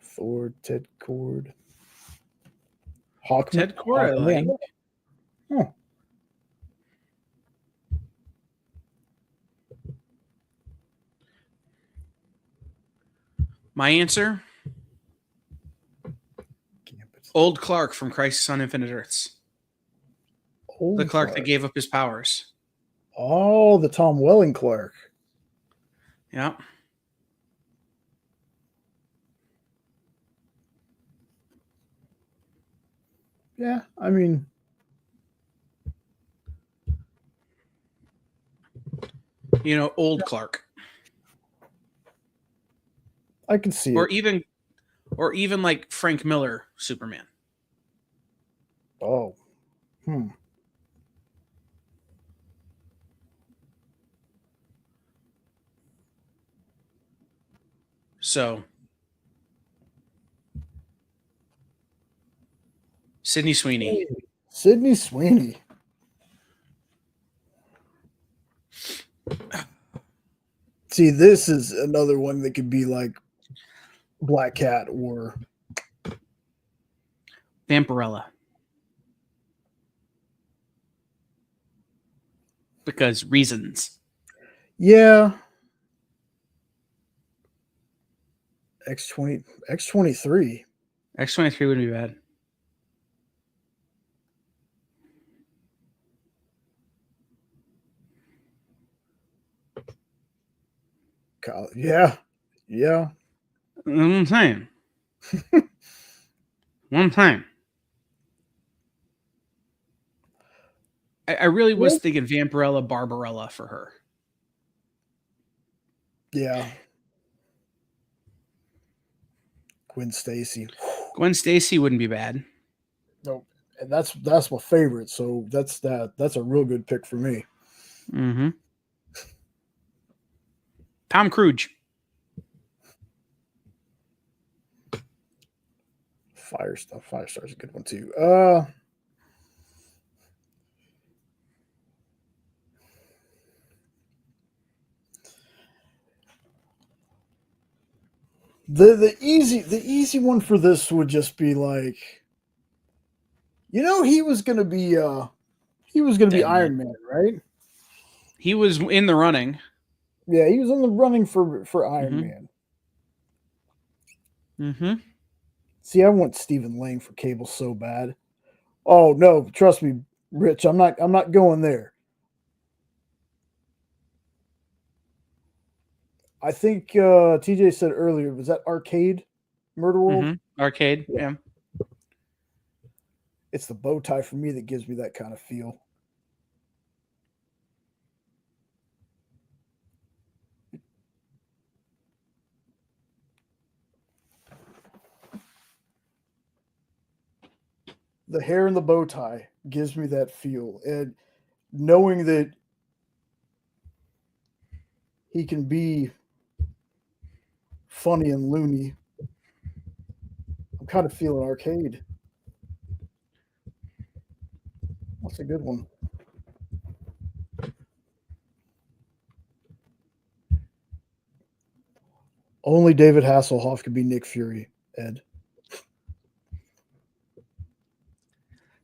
B: Thor, Ted Cord, Hawkman.
A: Ted Cord, I like.
B: Huh.
A: My answer: Old Clark from Crisis on Infinite Earths. The Clark that gave up his powers.
B: Oh, the Tom Welling Clark.
A: Yeah.
B: Yeah, I mean,
A: Old Clark.
B: I can see
A: or
B: it.
A: even like Frank Miller Superman.
B: Oh.
A: So Sydney Sweeney.
B: Sydney Sweeney. See, this is another one that could be like Black Cat or
A: Vampirella. Because reasons.
B: yeah. X23.
A: X-23 wouldn't be bad.
B: Yeah. Yeah.
A: I'm saying. One time. I really was thinking Vampirella, Barbarella for her.
B: Yeah. Gwen Stacy.
A: Gwen Stacy wouldn't be bad.
B: Nope. And that's my favorite. So that's a real good pick for me.
A: Mm-hmm. Tom Cruise.
B: Firestar's a good one too. The easy one for this would just be like, he was gonna be Iron Man, right?
A: He was in the running.
B: Yeah, he was in the running for Iron Man.
A: Mm-hmm.
B: See, I want Stephen Lang for Cable so bad. Oh no, trust me, Rich, I'm not going there. I think TJ said earlier, was that Arcade Murder World?
A: Mm-hmm. Arcade, yeah.
B: It's the bow tie for me that gives me that kind of feel. The hair and the bow tie gives me that feel. And knowing that he can be funny and loony, I'm kind of feeling Arcade. That's a good one. Only David Hasselhoff could be Nick Fury, Ed.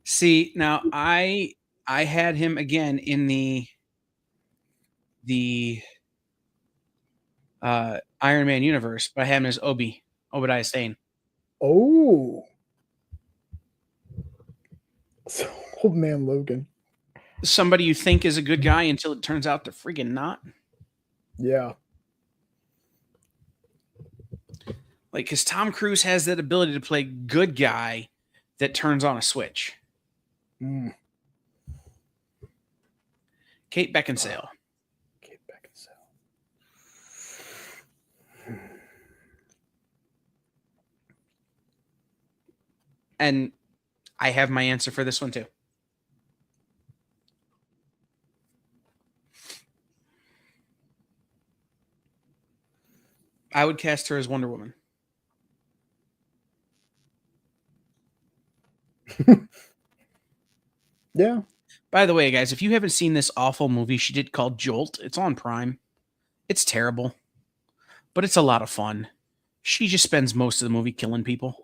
A: See, now I had him again in the Iron Man universe, but I had him as Obadiah Stane.
B: Oh. So, Old Man Logan.
A: Somebody you think is a good guy until it turns out to freaking not.
B: Yeah.
A: Like, because Tom Cruise has that ability to play good guy that turns on a switch. Kate Beckinsale.
B: Kate Beckinsale.
A: And I have my answer for this one too. I would cast her as Wonder Woman.
B: Yeah.
A: By the way, guys, if you haven't seen this awful movie she did called Jolt, it's on Prime. It's terrible. but it's a lot of fun. She just spends most of the movie killing people.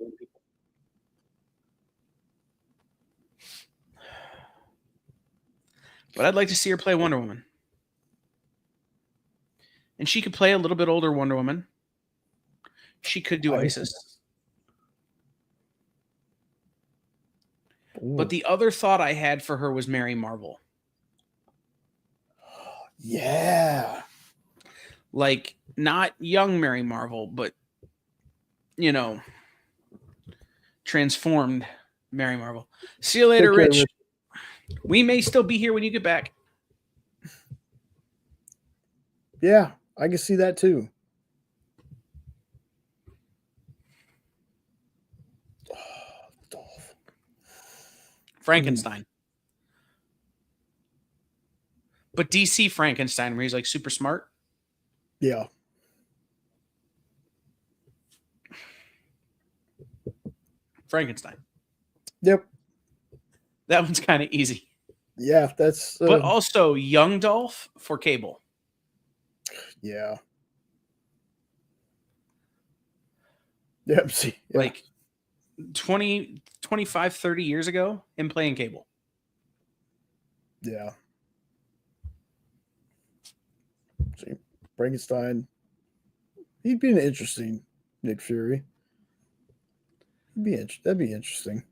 A: But I'd like to see her play Wonder Woman. And she could play a little bit older Wonder Woman. She could do Isis. But the other thought I had for her was Mary Marvel.
B: Yeah.
A: Like, not young Mary Marvel, but, you know, transformed Mary Marvel. See you later, Rich. We may still be here when you get back.
B: Yeah, I can see that too. Dolph.
A: Frankenstein. But DC Frankenstein, where he's like super smart.
B: Yeah.
A: Frankenstein.
B: Yep.
A: That one's kind of easy.
B: Yeah, that's.
A: But also young Dolph for Cable.
B: Yeah. Yep. See, yeah.
A: Like 20, 25, 30 years ago, him playing Cable.
B: Yeah. See, Frankenstein. He'd be an interesting Nick Fury. That'd be interesting.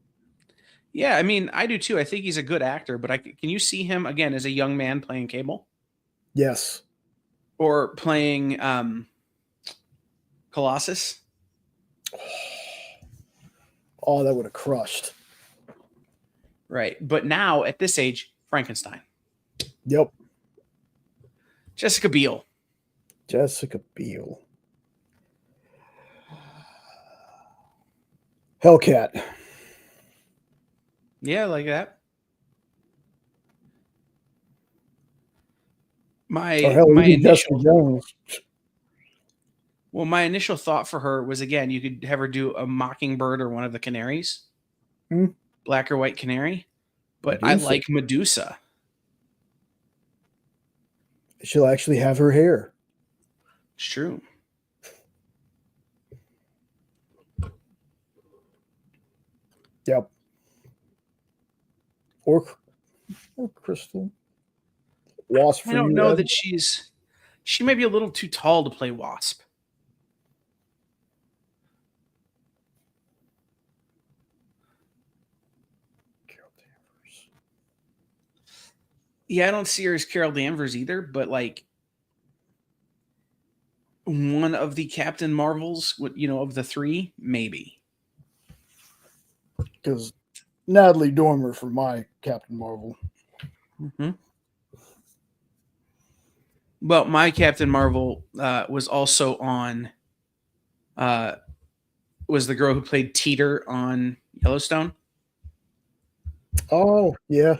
A: Yeah, I mean, I do too. I think he's a good actor, but can you see him again as a young man playing Cable?
B: Yes.
A: Or playing Colossus?
B: Oh, that would have crushed.
A: Right. But now, at this age, Frankenstein.
B: Yep.
A: Jessica Biel.
B: Jessica Biel. Hellcat.
A: Yeah, like that. My initial
B: Jones.
A: Well, my initial thought for her was, again, you could have her do a Mockingbird or one of the Canaries, Black or White Canary. But Medusa. I like Medusa.
B: She'll actually have her hair.
A: It's true.
B: Yep. Or Crystal. Wasp.
A: I don't know that she may be a little too tall to play Wasp.
B: Carol Danvers.
A: Yeah, I don't see her as Carol Danvers either, but like one of the Captain Marvels, of the three, maybe.
B: Because Natalie Dormer for my Captain Marvel.
A: Mm-hmm. Well, my Captain Marvel was also on. Was the girl who played Teeter on Yellowstone?
B: Oh yeah,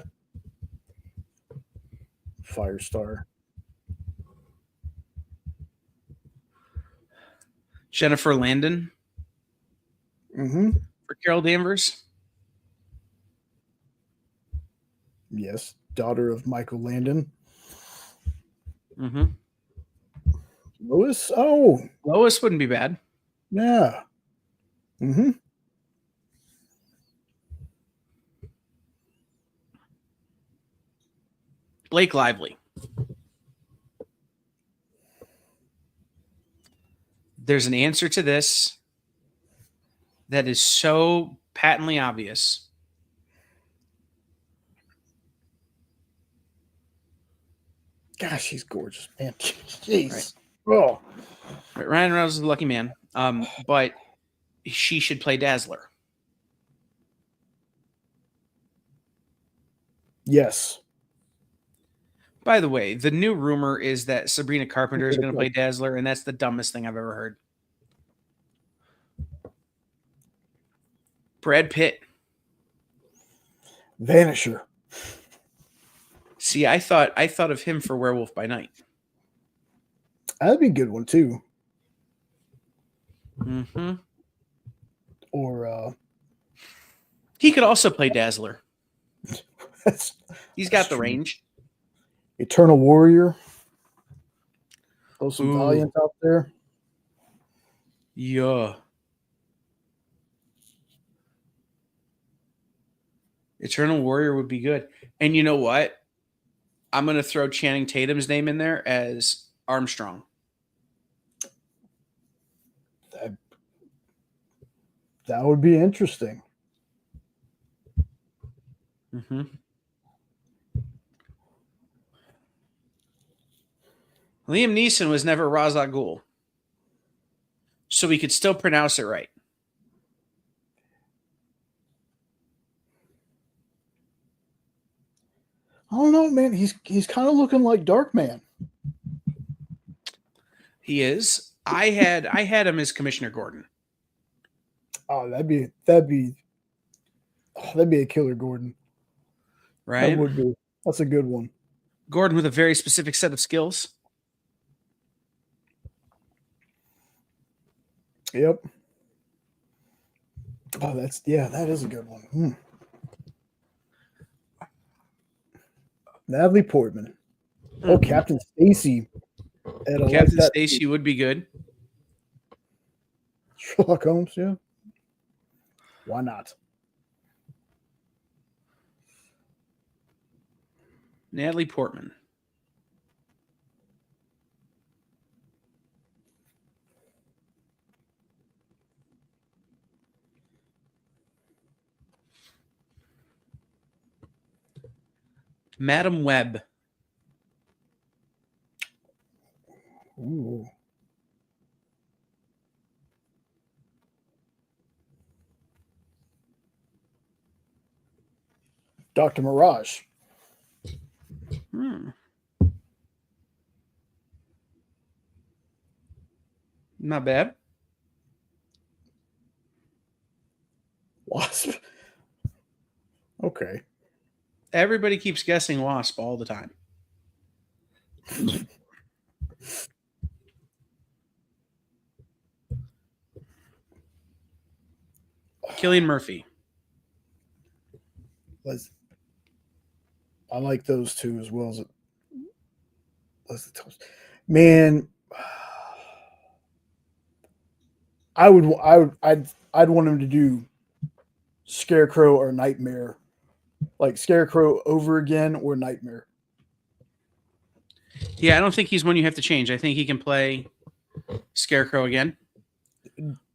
B: Firestar.
A: Jennifer Landon.
B: Mm-hmm.
A: For Carol Danvers.
B: Yes, daughter of Michael Landon.
A: Mm-hmm.
B: Lois. Oh,
A: Lois wouldn't be bad.
B: Yeah. Mm-hmm.
A: Blake Lively. There's an answer to this that is so patently obvious.
B: Gosh, she's gorgeous, man. Jeez.
A: Right. Oh. Right. Ryan Reynolds is a lucky man. But she should play Dazzler.
B: Yes.
A: By the way, the new rumor is that Sabrina Carpenter is going to play Dazzler, and that's the dumbest thing I've ever heard. Brad Pitt.
B: Vanisher.
A: See, I thought of him for Werewolf by Night.
B: That'd be a good one too.
A: Mm-hmm.
B: Or
A: he could also play Dazzler. He's got the range.
B: Eternal Warrior. Throw some Valiant out there.
A: Yeah. Eternal Warrior would be good. And you know what? I'm going to throw Channing Tatum's name in there as Armstrong.
B: That would be interesting.
A: Mm-hmm. Liam Neeson was never Ra's al Ghul, so we could still pronounce it right.
B: I don't know, man. He's kind of looking like Darkman.
A: He is. I had him as Commissioner Gordon.
B: Oh, that'd be a killer Gordon.
A: Right?
B: That would be. That's a good one.
A: Gordon with a very specific set of skills.
B: Yep. Oh, that is a good one. Natalie Portman. Oh, Captain Stacy.
A: Captain Stacy would be good.
B: Sherlock Holmes, yeah. Why not?
A: Natalie Portman. Madam Web.
B: Ooh. Dr. Mirage.
A: Not bad.
B: Wasp. Okay.
A: Everybody keeps guessing Wasp all the time. Cillian Murphy.
B: I like those two as well as Leslie Toast. Man, I'd want him to do Scarecrow or Nightmare, like Scarecrow over again or Nightmare.
A: Yeah, I don't think he's one you have to change. I think he can play Scarecrow again.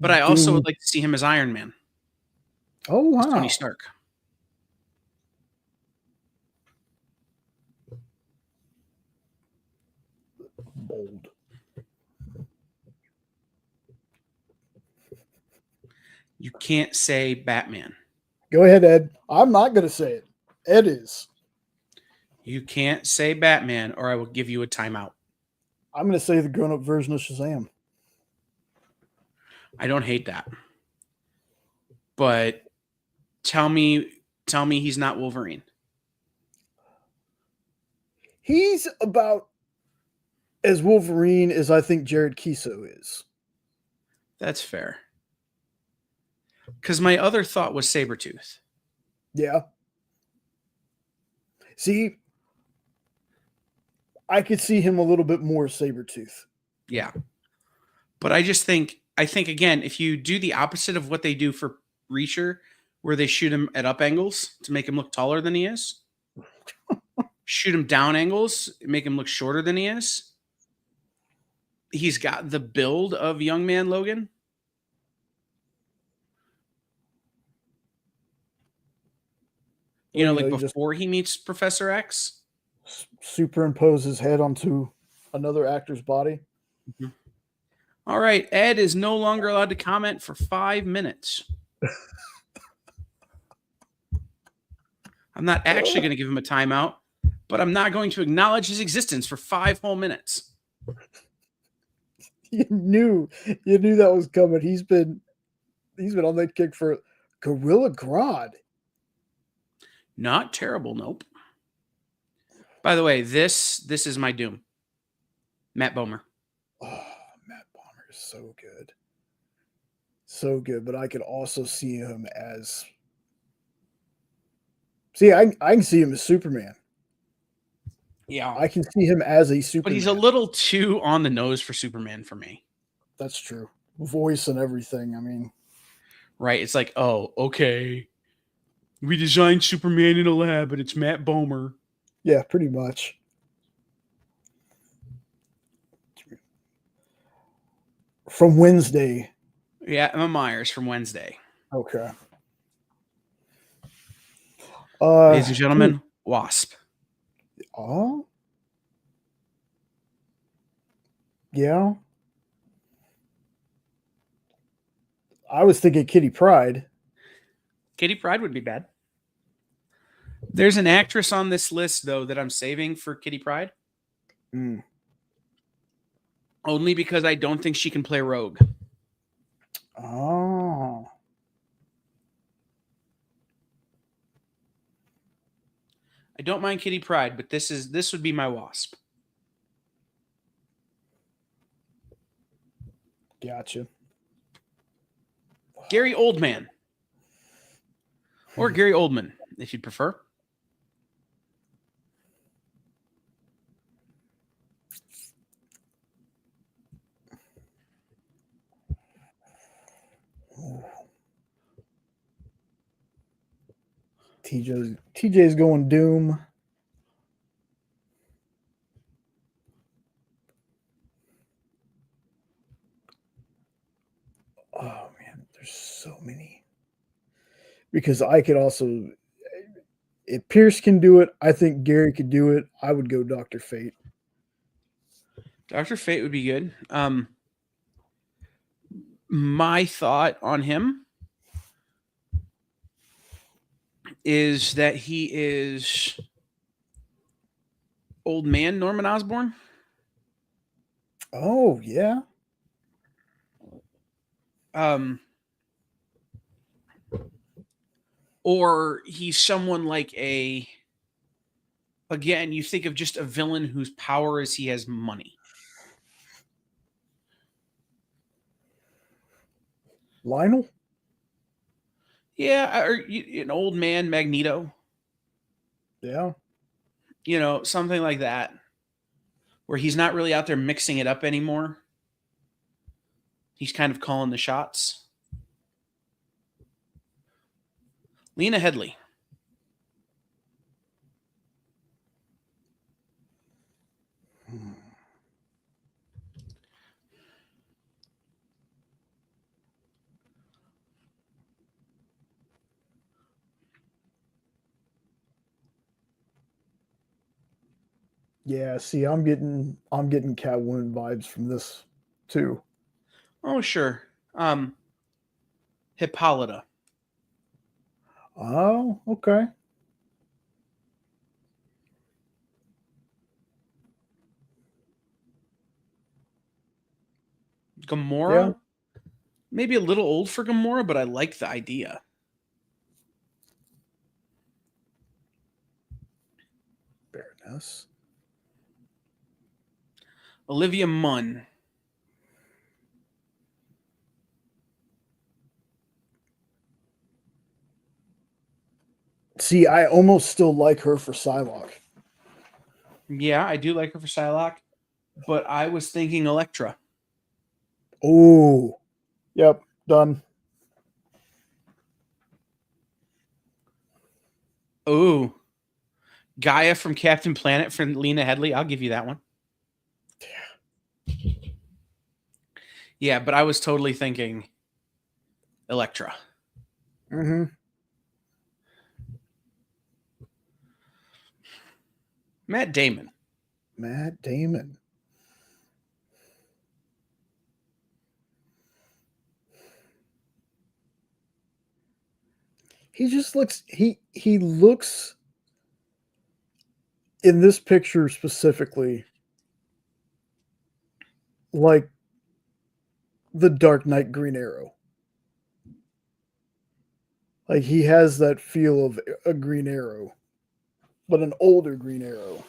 A: But I also would like to see him as Iron Man.
B: Oh, wow.
A: As Tony Stark.
B: Bold.
A: You can't say Batman.
B: Go ahead, Ed. I'm not going to say it. Ed is.
A: You can't say Batman, or I will give you a timeout.
B: I'm going to say the grown-up version of Shazam.
A: I don't hate that. But tell me he's not Wolverine.
B: He's about as Wolverine as I think Jared Kiso is.
A: That's fair. Because my other thought was Sabretooth.
B: Yeah. See, I could see him a little bit more Sabretooth.
A: Yeah. But I think again, if you do the opposite of what they do for Reacher, where they shoot him at up angles to make him look taller than he is, shoot him down angles, make him look shorter than he is, he's got the build of young man Logan. You know, like before he meets Professor X.
B: Superimpose his head onto another actor's body.
A: Mm-hmm. All right. Ed is no longer allowed to comment for 5 minutes. I'm not actually going to give him a timeout, but I'm not going to acknowledge his existence for 5 whole minutes.
B: You knew that was coming. He's been on that kick for Gorilla Grodd.
A: Not terrible, nope. By the way, this is my doom. Matt Bomer.
B: Oh, Matt Bomer is so good. So good, but I could also see him as... See, I can see him as Superman.
A: Yeah.
B: I can see him as a Superman.
A: But he's a little too on the nose for Superman for me.
B: That's true. voice and everything. I mean,
A: right? It's like, oh, okay. We designed Superman in a lab, and it's Matt Bomer.
B: yeah, pretty much. From Wednesday.
A: Yeah, Emma Myers from Wednesday.
B: Okay.
A: Ladies and gentlemen, Wasp.
B: Oh, yeah. I was thinking Kitty Pryde.
A: Kitty Pryde would be bad. There's an actress on this list, though, that I'm saving for Kitty Pryde.
B: Mm.
A: Only because I don't think she can play Rogue.
B: Oh.
A: I don't mind Kitty Pryde, but this would be my Wasp.
B: Gotcha.
A: Gary Oldman. Or Gary Oldman, if you'd prefer.
B: TJ's going Doom. Oh man, there's so many. Because I could also, if Pierce can do it, I think Gary could do it. I would go Dr. Fate.
A: Dr. Fate would be good. My thought on him is that he is old man Norman Osborn.
B: Oh, yeah.
A: Or he's someone like again, you think of just a villain whose power is he has money.
B: Lionel?
A: Yeah, or an old man Magneto.
B: Yeah.
A: Something like that. Where he's not really out there mixing it up anymore. He's kind of calling the shots. Lena Headey.
B: Yeah, see, I'm getting Catwoman vibes from this too.
A: Oh, sure. Hippolyta.
B: Oh, okay.
A: Gamora.
B: Yeah.
A: Maybe a little old for Gamora, but I like the idea.
B: Baroness.
A: Olivia Munn.
B: See, I almost still like her for Psylocke.
A: Yeah, I do like her for Psylocke, but I was thinking Elektra.
B: Oh, yep, done.
A: Oh, Gaia from Captain Planet from Lena Headey. I'll give you that one. Yeah, but I was totally thinking Elektra.
B: Mm-hmm.
A: Matt Damon.
B: Matt Damon. He just looks he looks in this picture specifically like the Dark Knight Green Arrow. Like he has that feel of a Green Arrow, but an older Green Arrow.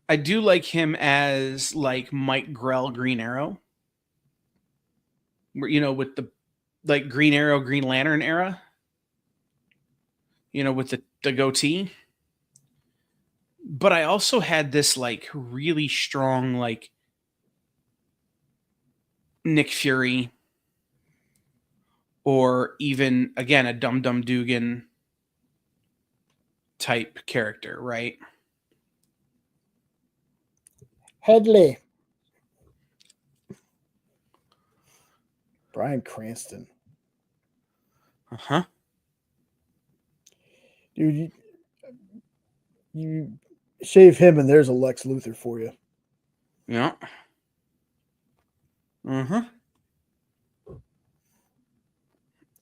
A: I do like him as like Mike Grell Green Arrow. With the like Green Arrow, Green Lantern era. With the goatee. But I also had this like really strong like Nick Fury, or even, again, a Dum Dum Dugan type character, right?
B: Headley. Bryan Cranston.
A: Uh-huh.
B: Dude, you shave him and there's a Lex Luthor for you.
A: Yeah. Uh-huh.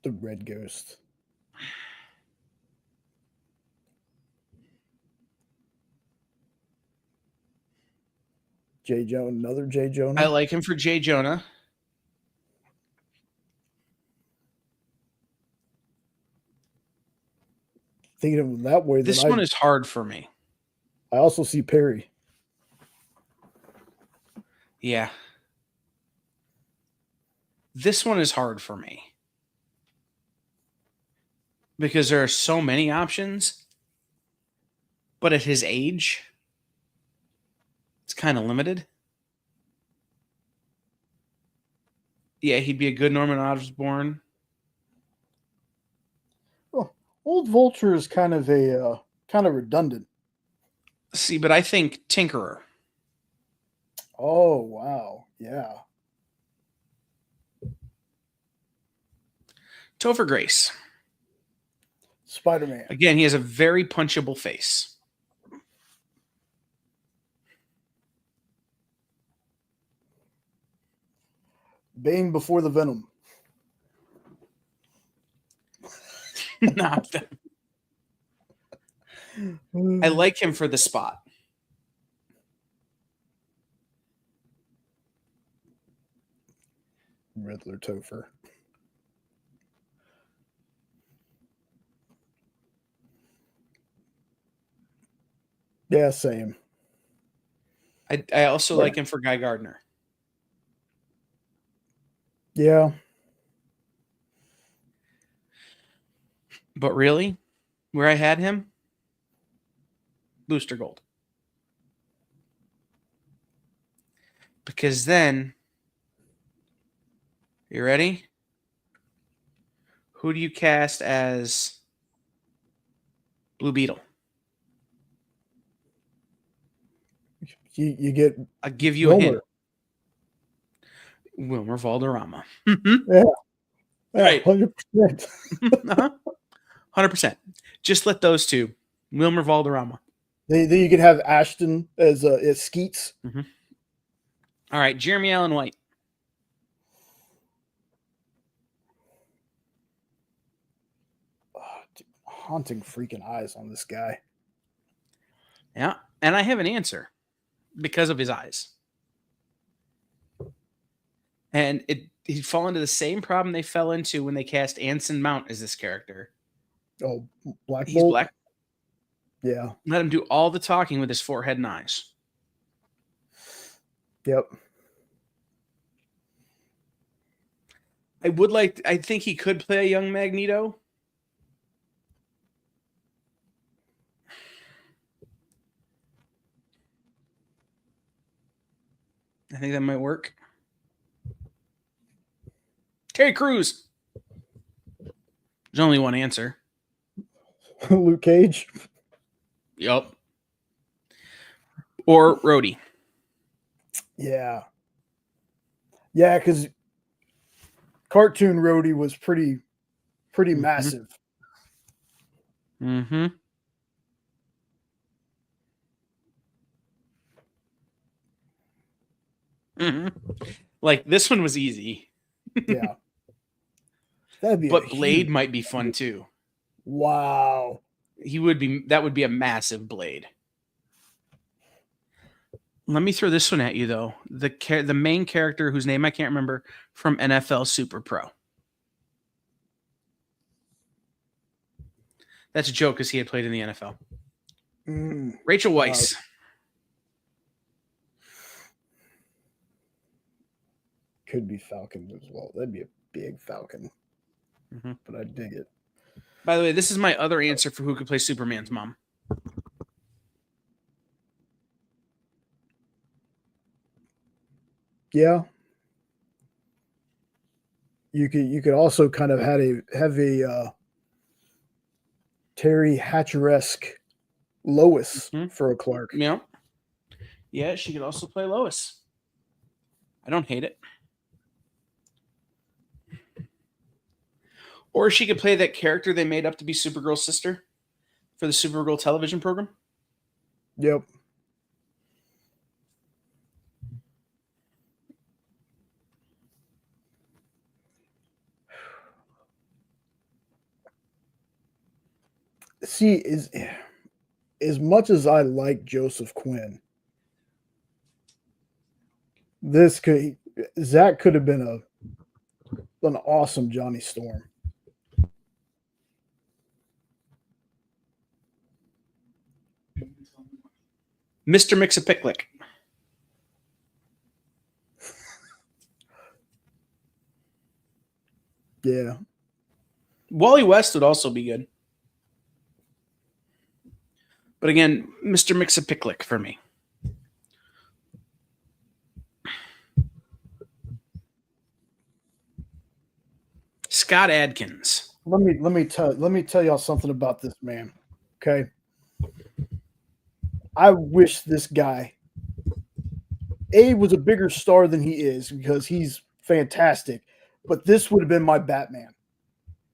B: The Red Ghost. J. Jonah, another J. Jonah.
A: I like him for J. Jonah.
B: Thinking of him that way,
A: This
B: then
A: one is hard for me.
B: I also see Perry.
A: Yeah. This one is hard for me. Because there are so many options. But at his age, it's kind of limited. Yeah, he'd be a good Norman Osborn.
B: Oh, Old Vulture is kind of redundant.
A: See, but I think Tinkerer.
B: Oh wow, yeah.
A: Topher Grace.
B: Spider-Man.
A: Again, he has a very punchable face.
B: Bane before the Venom.
A: Not them. I like him for the spot.
B: Riddler Topher. Yeah, same.
A: I also like him for Guy Gardner.
B: Yeah.
A: But really, where I had him, Booster Gold. Because then, you ready? Who do you cast as Blue Beetle?
B: You get
A: I'll give you
B: Wilmer.
A: a hint. Wilmer Valderrama.
B: Yeah.
A: Right.
B: 100%.
A: 100%. Just let those two. Wilmer Valderrama.
B: Then you could have Ashton as Skeets.
A: Mm-hmm. All right, Jeremy Allen White.
B: Oh, dude, haunting freaking eyes on this guy.
A: Yeah, and I have an answer because of his eyes. And he'd fall into the same problem they fell into when they cast Anson Mount as this character.
B: Oh, Black
A: He's
B: Bolt.
A: black.
B: Yeah.
A: Let him do all the talking with his forehead and eyes.
B: Yep.
A: I think he could play a young Magneto. I think that might work. Terry Crews. There's only one answer.
B: Luke Cage.
A: Yup. Or Rhodey.
B: Yeah. Yeah, because cartoon Rhodey was pretty massive.
A: Mm-hmm. Mm-hmm. Like, this one was easy.
B: Yeah. That'd be
A: But Blade might be fun too.
B: Wow.
A: That would be a massive Blade. Let me throw this one at you though. The main character whose name I can't remember from NFL Super Pro. That's a joke because he had played in the NFL. Rachel Weisz.
B: Could be Falcon as well. That'd be a big Falcon.
A: Mm-hmm.
B: But I dig it.
A: By the way, this is my other answer for who could play Superman's mom.
B: Yeah. you could also kind of have a Terry Hatcher-esque Lois
A: Mhm.
B: for a Clark.
A: Yeah. Yeah, she could also play Lois. I don't hate it. Or she could play that character they made up to be Supergirl's sister for the Supergirl television program.
B: Yep. See, is as much as I like Joseph Quinn, this could Zach could have been an awesome Johnny Storm.
A: Mr. Mixapiclick.
B: Yeah.
A: Wally West would also be good. But again, Mr. Mixapiclick for me. Scott Adkins.
B: Let me tell y'all something about this man. Okay. I wish this guy was a bigger star than he is because he's fantastic. But this would have been my Batman.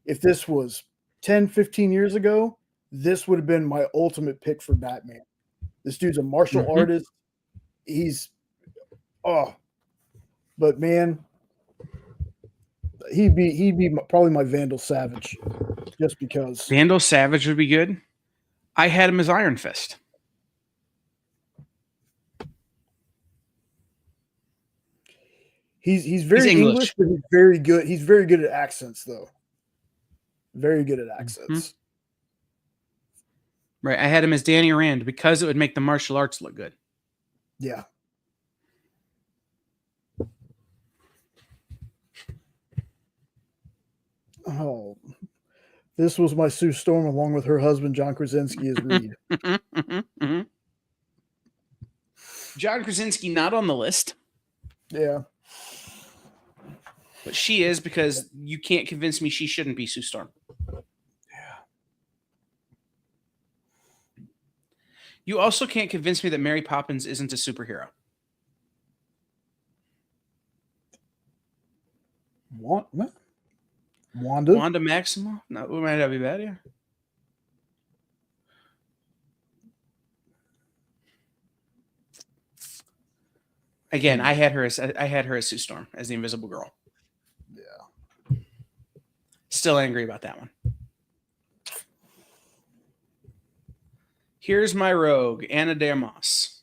B: If this was 10, 15 years ago, this would have been my ultimate pick for Batman. This dude's a martial artist. He's but man, he'd be probably my Vandal Savage, just because.
A: Vandal Savage would be good. I had him as Iron Fist.
B: He's very English, but he's very good. He's very good at accents, though. Very good at accents.
A: Right. I had him as Danny Rand because it would make the martial arts look good.
B: Yeah. Oh, this was my Sue Storm along with her husband John Krasinski as Reed.
A: John Krasinski not on the list.
B: Yeah.
A: But she is, because you can't convince me she shouldn't be Sue Storm.
B: Yeah.
A: You also can't convince me that Mary Poppins isn't a superhero.
B: Wanda?
A: Wanda Maximoff? No, we might not be bad here. Again, I had her as Sue Storm, as the Invisible Girl.
B: Yeah.
A: Still angry about that one. Here's my rogue, Anna de Armas.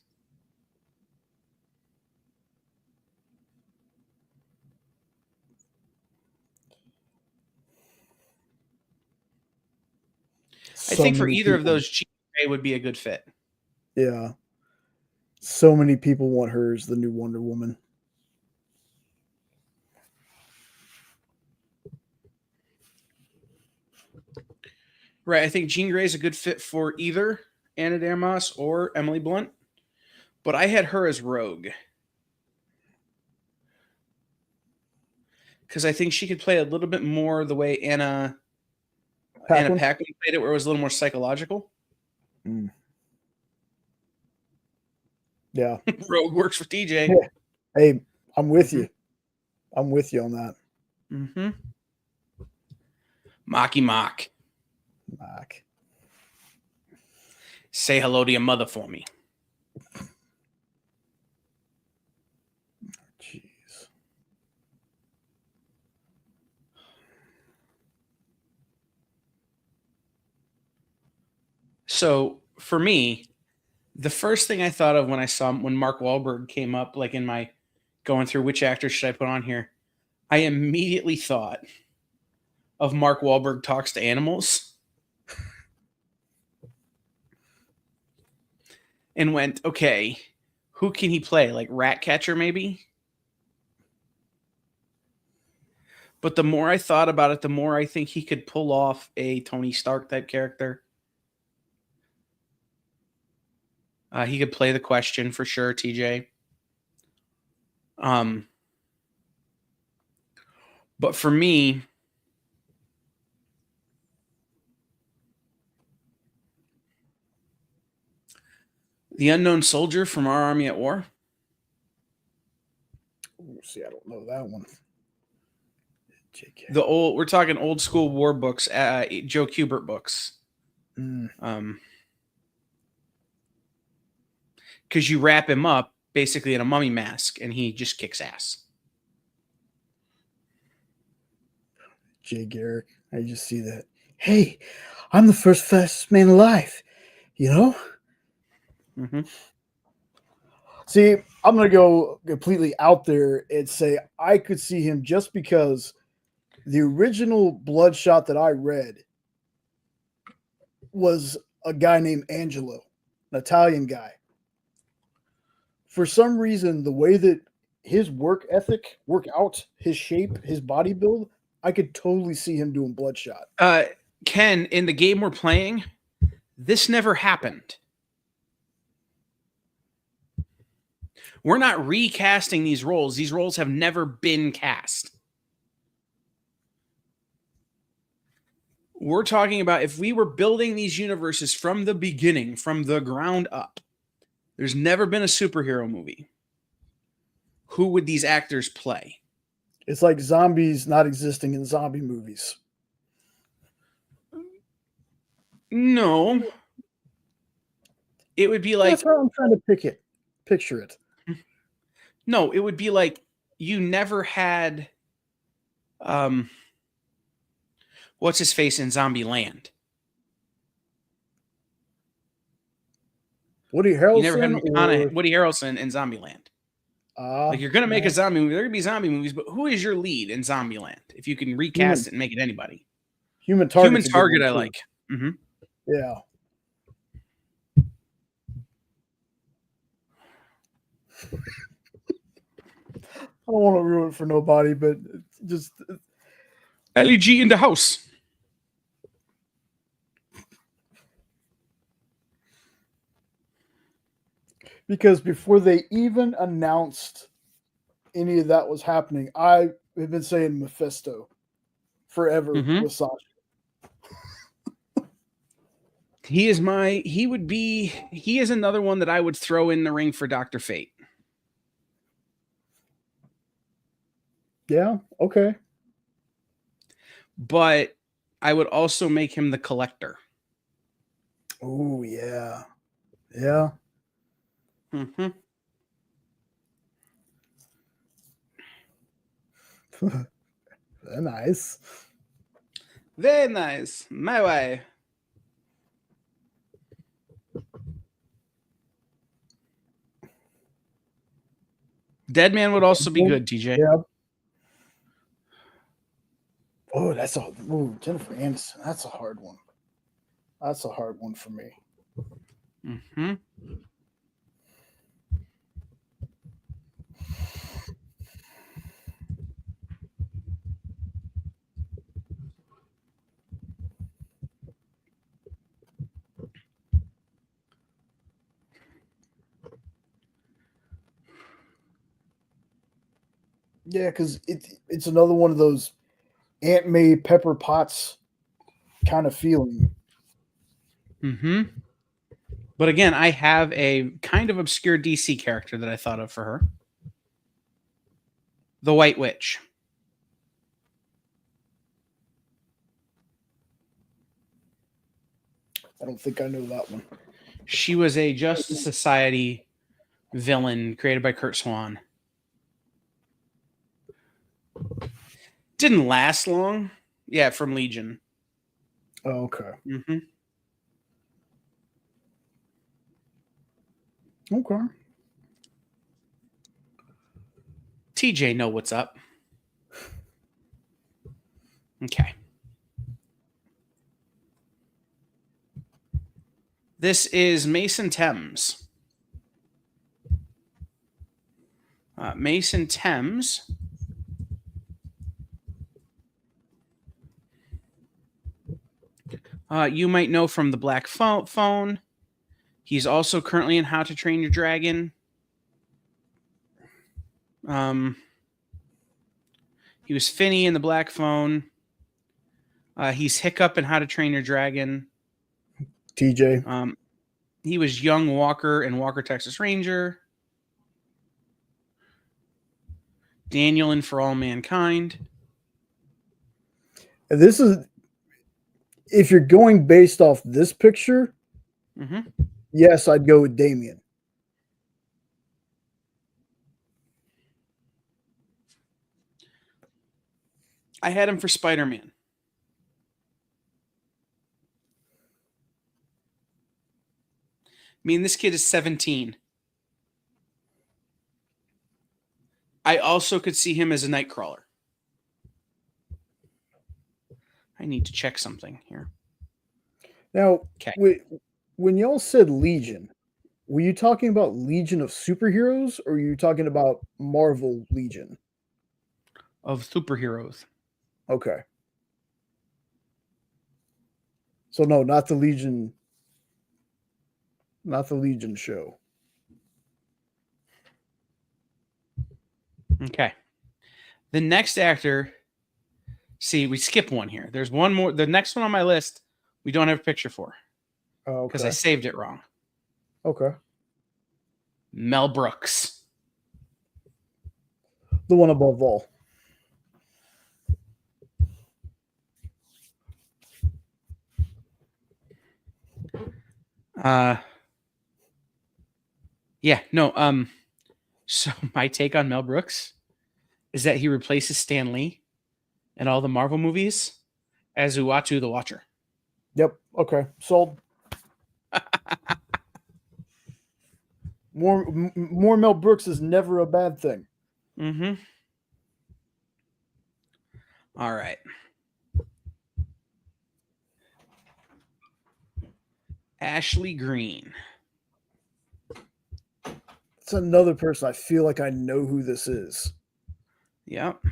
A: I think for either of those, Jean Grey would be a good fit.
B: Yeah. So many people want her as the new Wonder Woman.
A: Right. I think Jean Grey is a good fit for either Anna de Armas or Emily Blunt. But I had her as Rogue. Because I think she could play a little bit more the way Anna Paquin played it, where it was a little more psychological.
B: Yeah.
A: Rogue works for TJ.
B: Yeah. Hey, I'm with you. I'm with you on that.
A: Mm-hmm. Mocky Mock. Say hello to your mother for me.
B: Jeez.
A: So for me, the first thing I thought of when I saw when Mark Wahlberg came up, like in my going through which actor should I put on here, I immediately thought of Mark Wahlberg Talks to Animals. And went, okay, who can he play? Like Ratcatcher, maybe? But the more I thought about it, the more I think he could pull off a Tony Stark type character. He could play the Question for sure, TJ. But for me, the Unknown Soldier from Our Army at War.
B: Ooh, see, I don't know that one. JK.
A: We're talking old school war books, Joe Kubert books. Because you wrap him up basically in a mummy mask and he just kicks ass.
B: Jay Garrick, I just see that. Hey, I'm the first fastest man alive. You know?
A: Mm-hmm.
B: See, I'm going to go completely out there and say I could see him just because the original Bloodshot that I read was a guy named Angelo, an Italian guy. For some reason, the way that his work ethic, work out, his shape, his body build, I could totally see him doing Bloodshot.
A: Ken, in the game we're playing, this never happened. We're not recasting these roles. These roles have never been cast. We're talking about if we were building these universes from the beginning, from the ground up, there's never been a superhero movie. Who would these actors play?
B: It's like zombies not existing in zombie movies.
A: No. It would be like...
B: That's how I'm trying to picture it.
A: No, it would be like you never had... what's his face in Zombie Land?
B: Woody Harrelson.
A: You never had Woody Harrelson in Zombie Land. Like you're gonna make a zombie movie. There are gonna be zombie movies, but who is your lead in Zombie Land? If you can recast it and make it anybody.
B: Human Target.
A: I like. Mm-hmm.
B: Yeah. I don't want to ruin it for nobody, but just
A: LEG in the house.
B: Because before they even announced any of that was happening, I have been saying Mephisto forever with Sasha.
A: He is another one that I would throw in the ring for Dr. Fate.
B: Yeah, okay.
A: But I would also make him the Collector.
B: Oh, yeah. Yeah.
A: Mm-hmm.
B: Very nice.
A: Very nice. My way. Deadman would also be good, TJ.
B: Yeah. Oh, Jennifer Aniston. That's a hard one. That's a hard one for me.
A: Mm-hmm.
B: Yeah, because it's another one of those Aunt May Pepper Potts kind of feeling.
A: Mm-hmm. But again, I have a kind of obscure DC character that I thought of for her. The White Witch.
B: I don't think I know that one.
A: She was a Justice Society villain created by Kurt Swan. Didn't last long. Yeah, from Legion.
B: Oh, okay.
A: Mm-hmm.
B: Okay.
A: TJ, know what's up. Okay. This is Mason Thames. Mason Thames. You might know from the Black Phone. He's also currently in How to Train Your Dragon. He was Finny in The Black Phone. He's Hiccup in How to Train Your Dragon.
B: TJ.
A: He was young Walker in Walker, Texas Ranger. Daniel in For All Mankind.
B: This is, if you're going based off this picture, yes, I'd go with Damien.
A: I had him for Spider-Man. I mean, this kid is 17. I also could see him as a Nightcrawler. I need to check something here.
B: Now,
A: Okay.
B: when y'all said Legion, were you talking about Legion of superheroes, or were you talking about Marvel Legion?
A: Of superheroes.
B: Okay. So no, not the Legion. Not the Legion show.
A: Okay. The next actor. See, we skip one here. There's one more. The next one on my list, we don't have a picture for. Because I saved it wrong.
B: Okay.
A: Mel Brooks.
B: The one above all.
A: Yeah, no, so my take on Mel Brooks is that he replaces Stan Lee in all the Marvel movies as Uatu the Watcher.
B: Yep. Okay. Sold. More Mel Brooks is never a bad thing.
A: Mm-hmm. All right. Ashley Greene.
B: It's another person I feel like I know who this is.
A: Yep.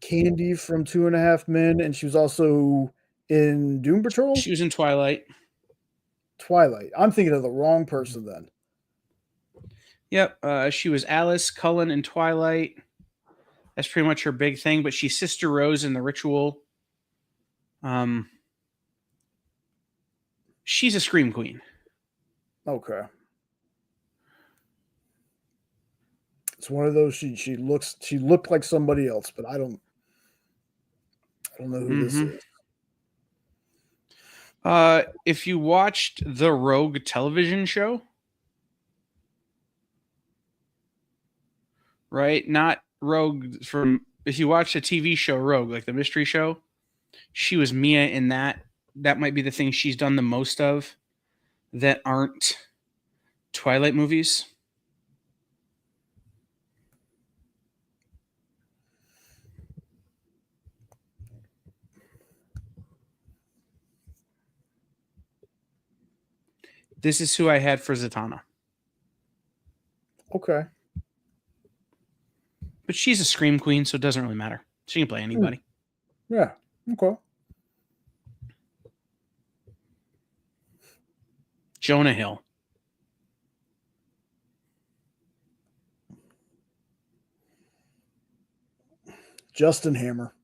B: Candy from 2.5 Men, and she was also in Doom Patrol.
A: She was in Twilight.
B: Twilight. I'm thinking of the wrong person then.
A: Yep. She was Alice Cullen in Twilight. That's pretty much her big thing. But she's Sister Rose in The Ritual. She's a scream queen.
B: Okay. It's one of those she looked like somebody else, but I don't know who this is.
A: If you watched the Rogue television show, right? Not Rogue from, if you watched a TV show, Rogue, like the mystery show, she was Mia in that. That might be the thing she's done the most of that aren't Twilight movies. This is who I had for Zatanna.
B: Okay.
A: But she's a scream queen, so it doesn't really matter. She can play anybody.
B: Yeah. Okay.
A: Jonah Hill.
B: Justin Hammer.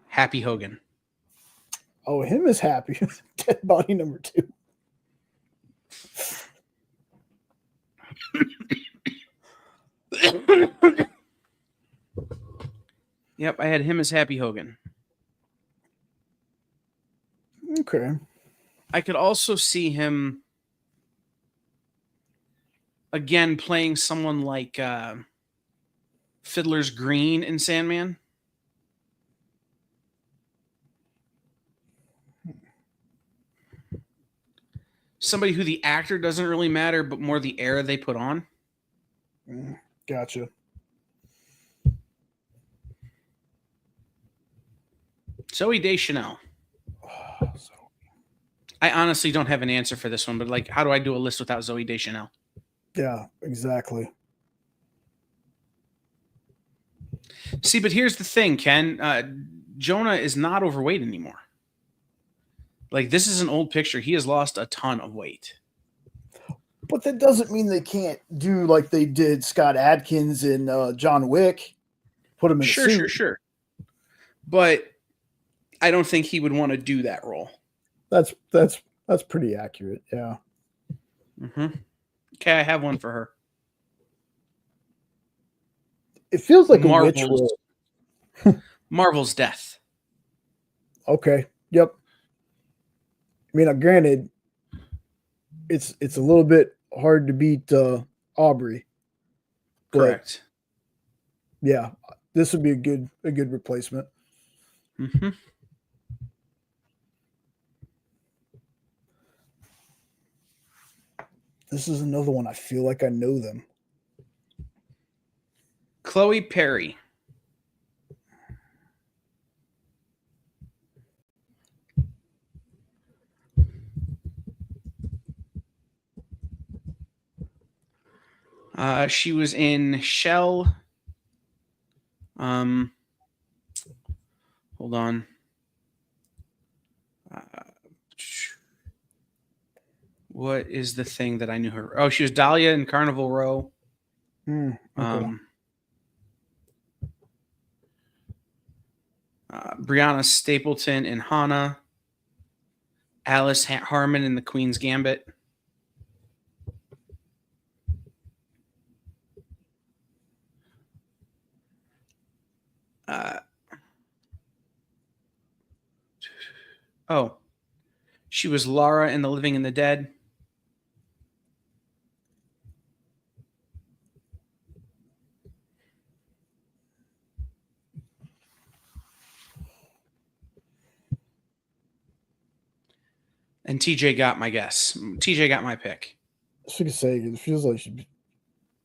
A: Happy Hogan.
B: Oh, him is Happy. Dead Body number 2.
A: Yep, I had him as Happy Hogan.
B: Okay.
A: I could also see him again playing someone like Fiddler's Green in Sandman. Somebody who the actor doesn't really matter, but more the era they put on.
B: Gotcha.
A: Zooey Deschanel. I honestly don't have an answer for this one, but like, how do I do a list without Zooey Deschanel?
B: Yeah, exactly.
A: See, but here's the thing, Ken. Jonah is not overweight anymore. Like, this is an old picture. He has lost a ton of weight.
B: But that doesn't mean they can't do like they did Scott Adkins in John Wick. Put him in a suit.
A: Sure. But I don't think he would want to do that role.
B: That's pretty accurate. Yeah.
A: Mm-hmm. Okay, I have one for her.
B: It feels like a witch role.
A: Marvel's Death.
B: Okay. Yep. I mean, granted, it's a little bit hard to beat Aubrey.
A: Correct.
B: Yeah, this would be a good replacement.
A: Mm-hmm.
B: This is another one. I feel like I know them.
A: Chloe Perry. She was in Shell. Hold on. What is the thing that I knew her? Oh, she was Dahlia in Carnival Row.
B: Okay.
A: Brianna Stapleton in Hana. Alice Harmon in The Queen's Gambit. She was Laura in The Living and the Dead. And TJ got my guess. TJ got my pick.
B: I was going to say, it feels like she's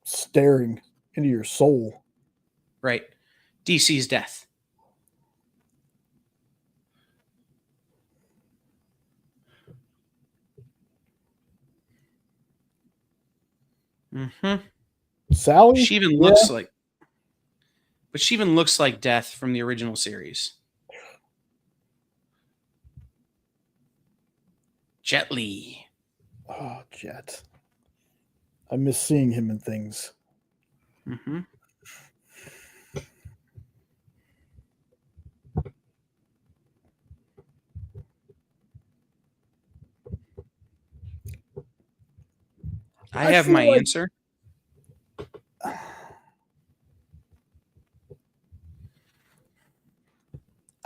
B: staring into your soul.
A: Right. DC's Death. Mm-hmm.
B: Sally?
A: She even looks like, but she even looks like Death from the original series. Jet Li.
B: Oh, Jet. I miss seeing him in things.
A: Mm-hmm. I have my answer.
B: I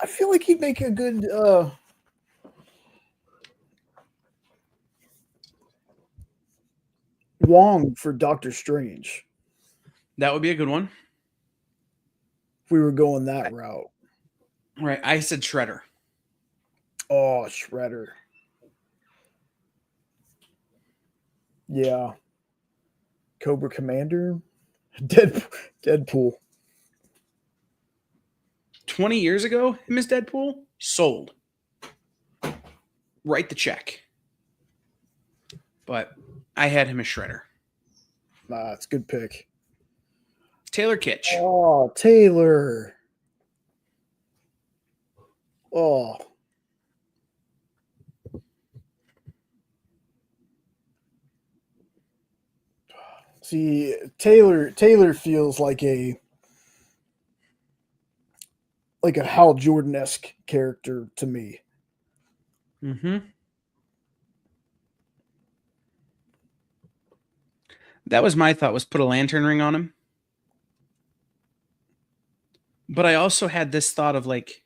B: feel like he'd make a good Wong for Doctor Strange.
A: That would be a good one.
B: If we were going that route.
A: Right. I said Shredder.
B: Oh, Shredder. Yeah. Cobra Commander. Deadpool.
A: 20 years ago, him as Deadpool, sold. Write the check. But I had him as Shredder.
B: It's a good pick.
A: Taylor Kitsch.
B: Oh, Taylor. Oh. See, Taylor feels like a Hal Jordan-esque character to me.
A: Mm-hmm. That was my thought, was put a lantern ring on him. But I also had this thought of like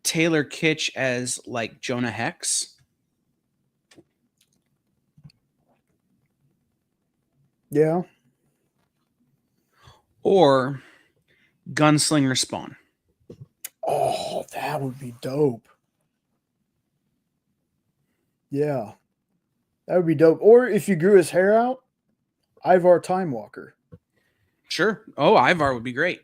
A: Taylor Kitsch as like Jonah Hex.
B: Yeah.
A: Or Gunslinger Spawn.
B: Oh, that would be dope. Yeah. That would be dope. Or if you grew his hair out, Ivar Time Walker.
A: Sure. Oh, Ivar would be great.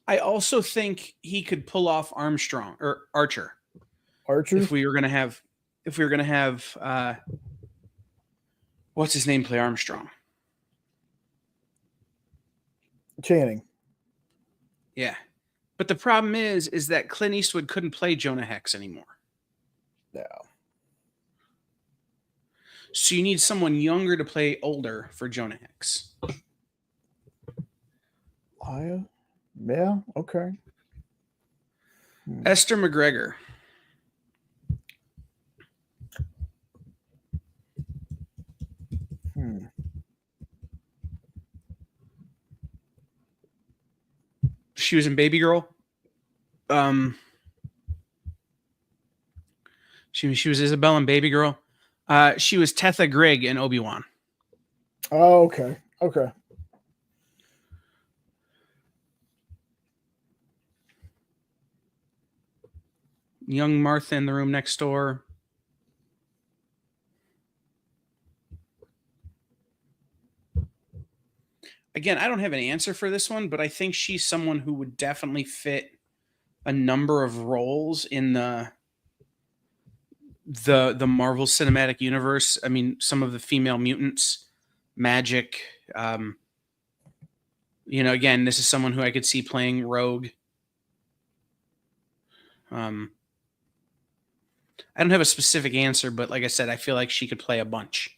A: I also think he could pull off Armstrong or Archer.
B: Archer?
A: If we were gonna have what's his name play Armstrong?
B: Channing.
A: Yeah. But the problem is that Clint Eastwood couldn't play Jonah Hex anymore.
B: Yeah.
A: So you need someone younger to play older for Jonah Hex.
B: Yeah. Okay.
A: Esther McGregor. She was in Baby Girl. She was Isabel in Baby Girl. She was Tetha Grigg in Obi-Wan.
B: Oh, okay. Okay.
A: Young Martha in The Room Next Door. Again, I don't have an answer for this one, but I think she's someone who would definitely fit a number of roles in the Marvel Cinematic Universe. I mean, some of the female mutants, Magic. Again, this is someone who I could see playing Rogue. I don't have a specific answer, but like I said, I feel like she could play a bunch.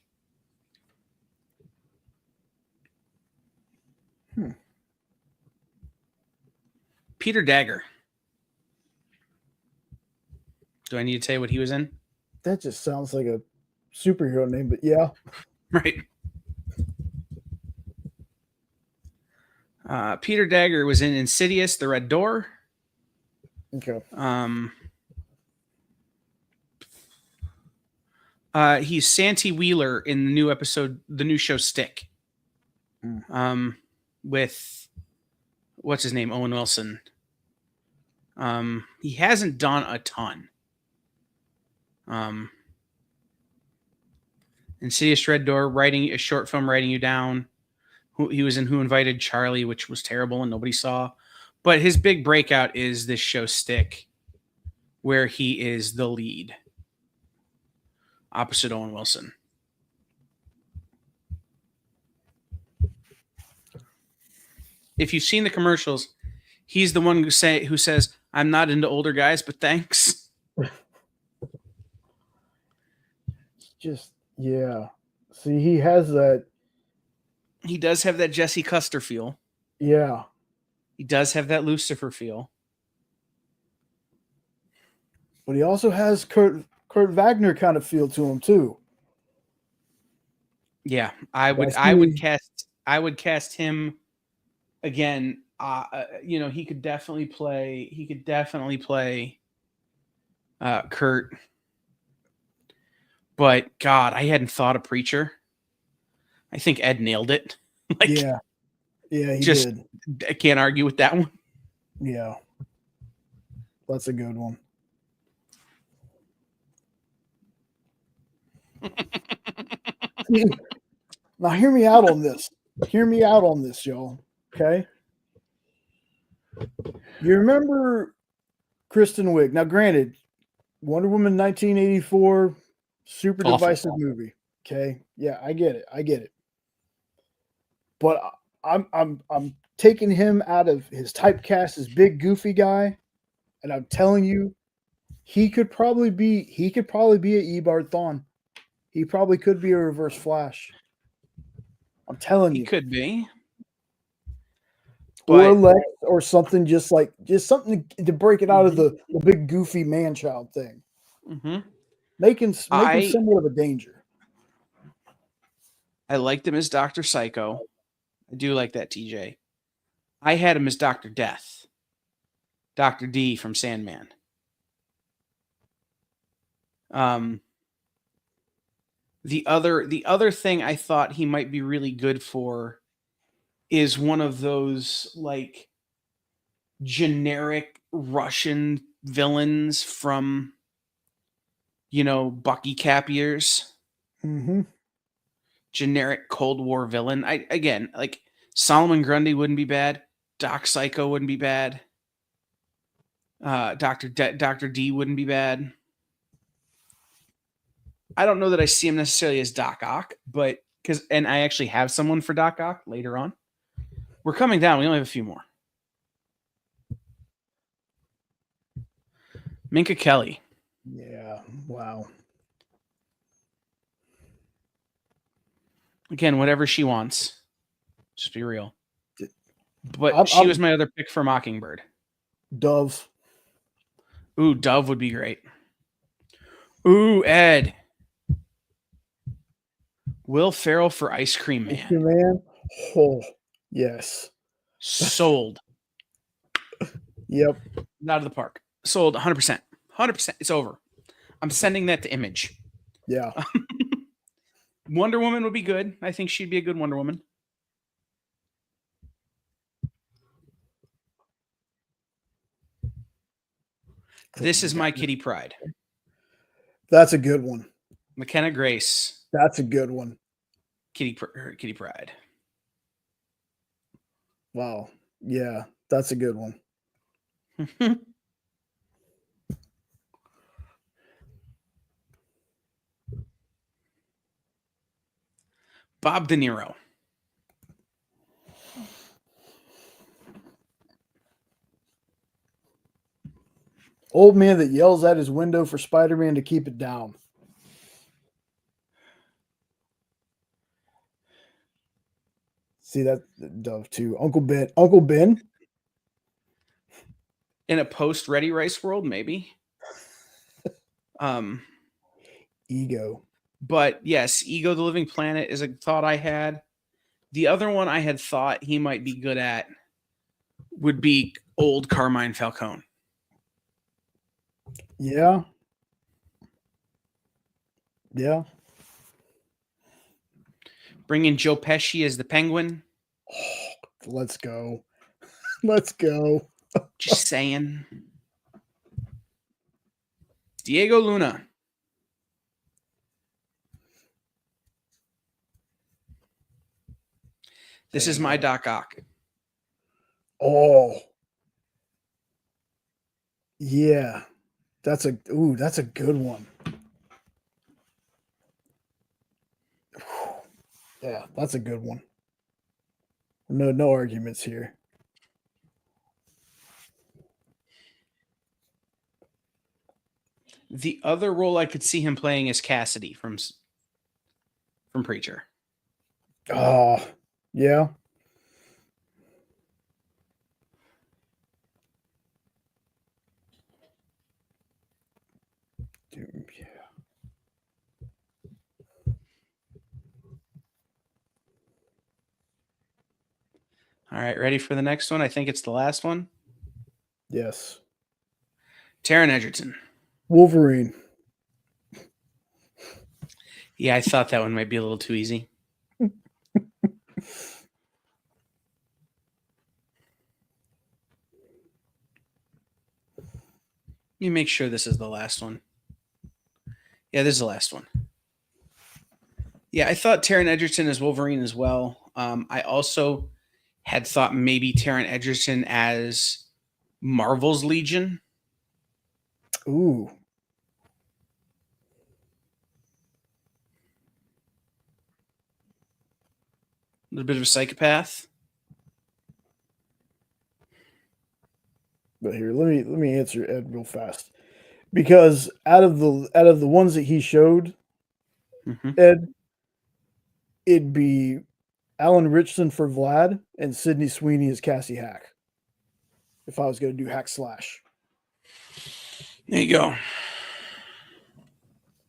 A: Peter Dagger. Do I need to tell you what he was in?
B: That just sounds like a superhero name, but yeah.
A: Right. Peter Dagger was in Insidious, The Red Door.
B: Okay.
A: He's Santy Wheeler in the new episode, the new show Stick. With what's his name, Owen Wilson. He hasn't done a ton. Insidious, Red Door, writing a short film, Writing You Down. He was in Who Invited Charlie, which was terrible and nobody saw. But his big breakout is this show Stick, where he is the lead opposite Owen Wilson. If you've seen the commercials, he's the one who says, "I'm not into older guys, but thanks."
B: Just, yeah. See, he has that.
A: He does have that Jesse Custer feel.
B: Yeah.
A: He does have that Lucifer feel.
B: But he also has Kurt Wagner kind of feel to him too.
A: Yeah, I would cast him again. He could definitely play Kurt. But God, I hadn't thought of Preacher. I think Ed nailed it.
B: Yeah, he did.
A: I can't argue with that one.
B: Yeah, that's a good one. Now, hear me out on this. Hear me out on this, y'all. Okay. You remember Kristen Wiig? Now, granted, Wonder Woman 1984, super divisive movie. Okay. Yeah, I get it. But I'm taking him out of his typecast as big goofy guy, and I'm telling you, he could probably be a Eobard Thawne. He probably could be a Reverse Flash. I'm telling you,
A: he could be.
B: Or Lex, or something, just something to break it out of the big goofy man-child thing.
A: Mm-hmm.
B: Make him somewhat of a danger.
A: I liked him as Dr. Psycho. I do like that, TJ. I had him as Dr. Death. Dr. D from Sandman. The other thing I thought he might be really good for is one of those like generic Russian villains from, Bucky Cap years.
B: Mm-hmm.
A: Generic Cold War villain. Like Solomon Grundy wouldn't be bad. Doc Psycho wouldn't be bad. Dr. D wouldn't be bad. I don't know that I see him necessarily as Doc Ock, but and I actually have someone for Doc Ock later on. We're coming down. We only have a few more. Minka Kelly.
B: Yeah. Wow.
A: Again, whatever she wants. Just be real. But
B: I'm,
A: she
B: I'm
A: was my other pick for Mockingbird.
B: Dove.
A: Ooh, Dove would be great. Ooh, Ed. Will Ferrell for Ice Cream
B: Ice
A: Man.
B: Cream Man. Oh, yes.
A: Sold.
B: Yep.
A: Out of the park. Sold 100%. 100%. It's over. I'm sending that to Image.
B: Yeah.
A: Wonder Woman would be good. I think she'd be a good Wonder Woman. This is my Kitty Pryde.
B: That's a good one.
A: McKenna Grace.
B: That's a good one.
A: Kitty Pryde.
B: Wow. Yeah, that's a good one.
A: Bob De Niro.
B: Old man that yells at his window for Spider-Man to keep it down. See that Dove too. Uncle Ben. Uncle Ben.
A: In a post-Ready Rice world, maybe.
B: Ego.
A: But yes, Ego the Living Planet is a thought I had. The other one I had thought he might be good at would be old Carmine Falcone.
B: Yeah. Yeah.
A: Bring in Joe Pesci as the Penguin.
B: Oh, let's go. Let's go.
A: Just saying. Diego Luna. This is my Doc Ock.
B: Oh. Yeah. That's a good one. Yeah, that's a good one. No arguments here.
A: The other role I could see him playing is Cassidy from Preacher.
B: Oh, yeah. Dude, yeah.
A: All right, ready for the next one? I think it's the last one.
B: Yes.
A: Taron Egerton.
B: Wolverine.
A: Yeah, I thought that one might be a little too easy. Let me make sure this is the last one. Yeah, this is the last one. Yeah, I thought Taron Egerton as Wolverine as well. I also had thought maybe Taron Egerton as Marvel's Legion.
B: Ooh.
A: A little bit of a psychopath.
B: But here, let me answer Ed real fast. Because out of the ones that he showed, Ed, it'd be Alan Richson for Vlad and Sydney Sweeney as Cassie Hack. If I was going to do Hack Slash.
A: There you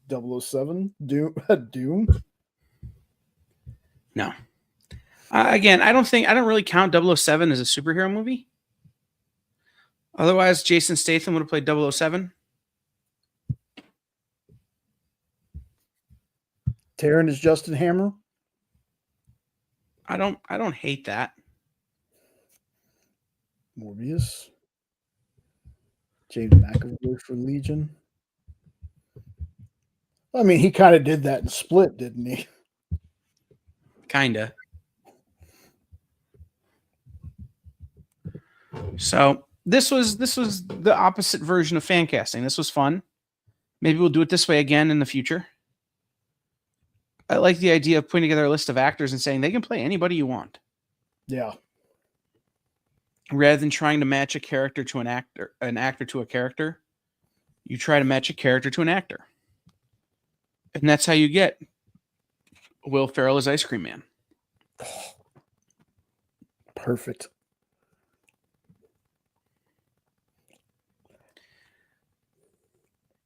A: go.
B: 007 Doom.
A: No. Again, I don't really count 007 as a superhero movie. Otherwise, Jason Statham would have played 007.
B: Taron is Justin Hammer.
A: I don't hate that.
B: Morbius. James McAvoy for Legion. I mean, he kind of did that in Split, didn't he?
A: Kinda. So this was the opposite version of fan casting. This was fun. Maybe we'll do it this way again in the future. I like the idea of putting together a list of actors and saying they can play anybody you want.
B: Yeah.
A: Rather than trying to match a character to an actor to a character. You try to match a character to an actor. And that's how you get Will Ferrell as Ice Cream Man.
B: Perfect.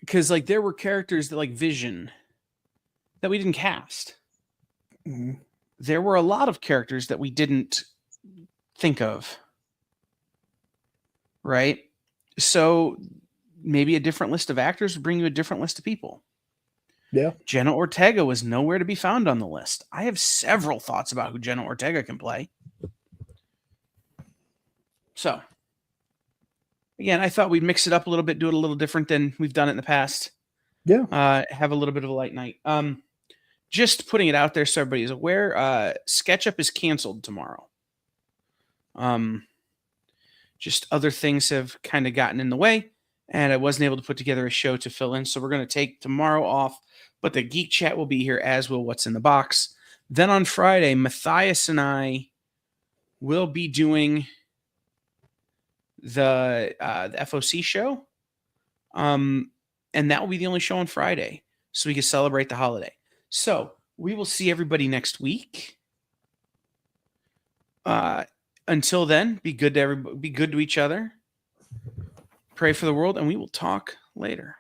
A: Because like there were characters that like Vision that we didn't cast.
B: Mm-hmm.
A: There were a lot of characters that we didn't think of. Right? So maybe a different list of actors would bring you a different list of people.
B: Yeah.
A: Jenna Ortega was nowhere to be found on the list. I have several thoughts about who Jenna Ortega can play. So, again, I thought we'd mix it up a little bit, do it a little different than we've done it in the past.
B: Yeah.
A: Have a little bit of a light night. Just putting it out there so everybody's aware. SketchUp is canceled tomorrow. Just other things have kind of gotten in the way, and I wasn't able to put together a show to fill in. So we're going to take tomorrow off, but the Geek Chat will be here, as will What's in the Box. Then on Friday, Matthias and I will be doing the FOC show. And that will be the only show on Friday, so we can celebrate the holiday. So we will see everybody next week. Until then, be good to everybody, be good to each other. Pray for the world, and we will talk later.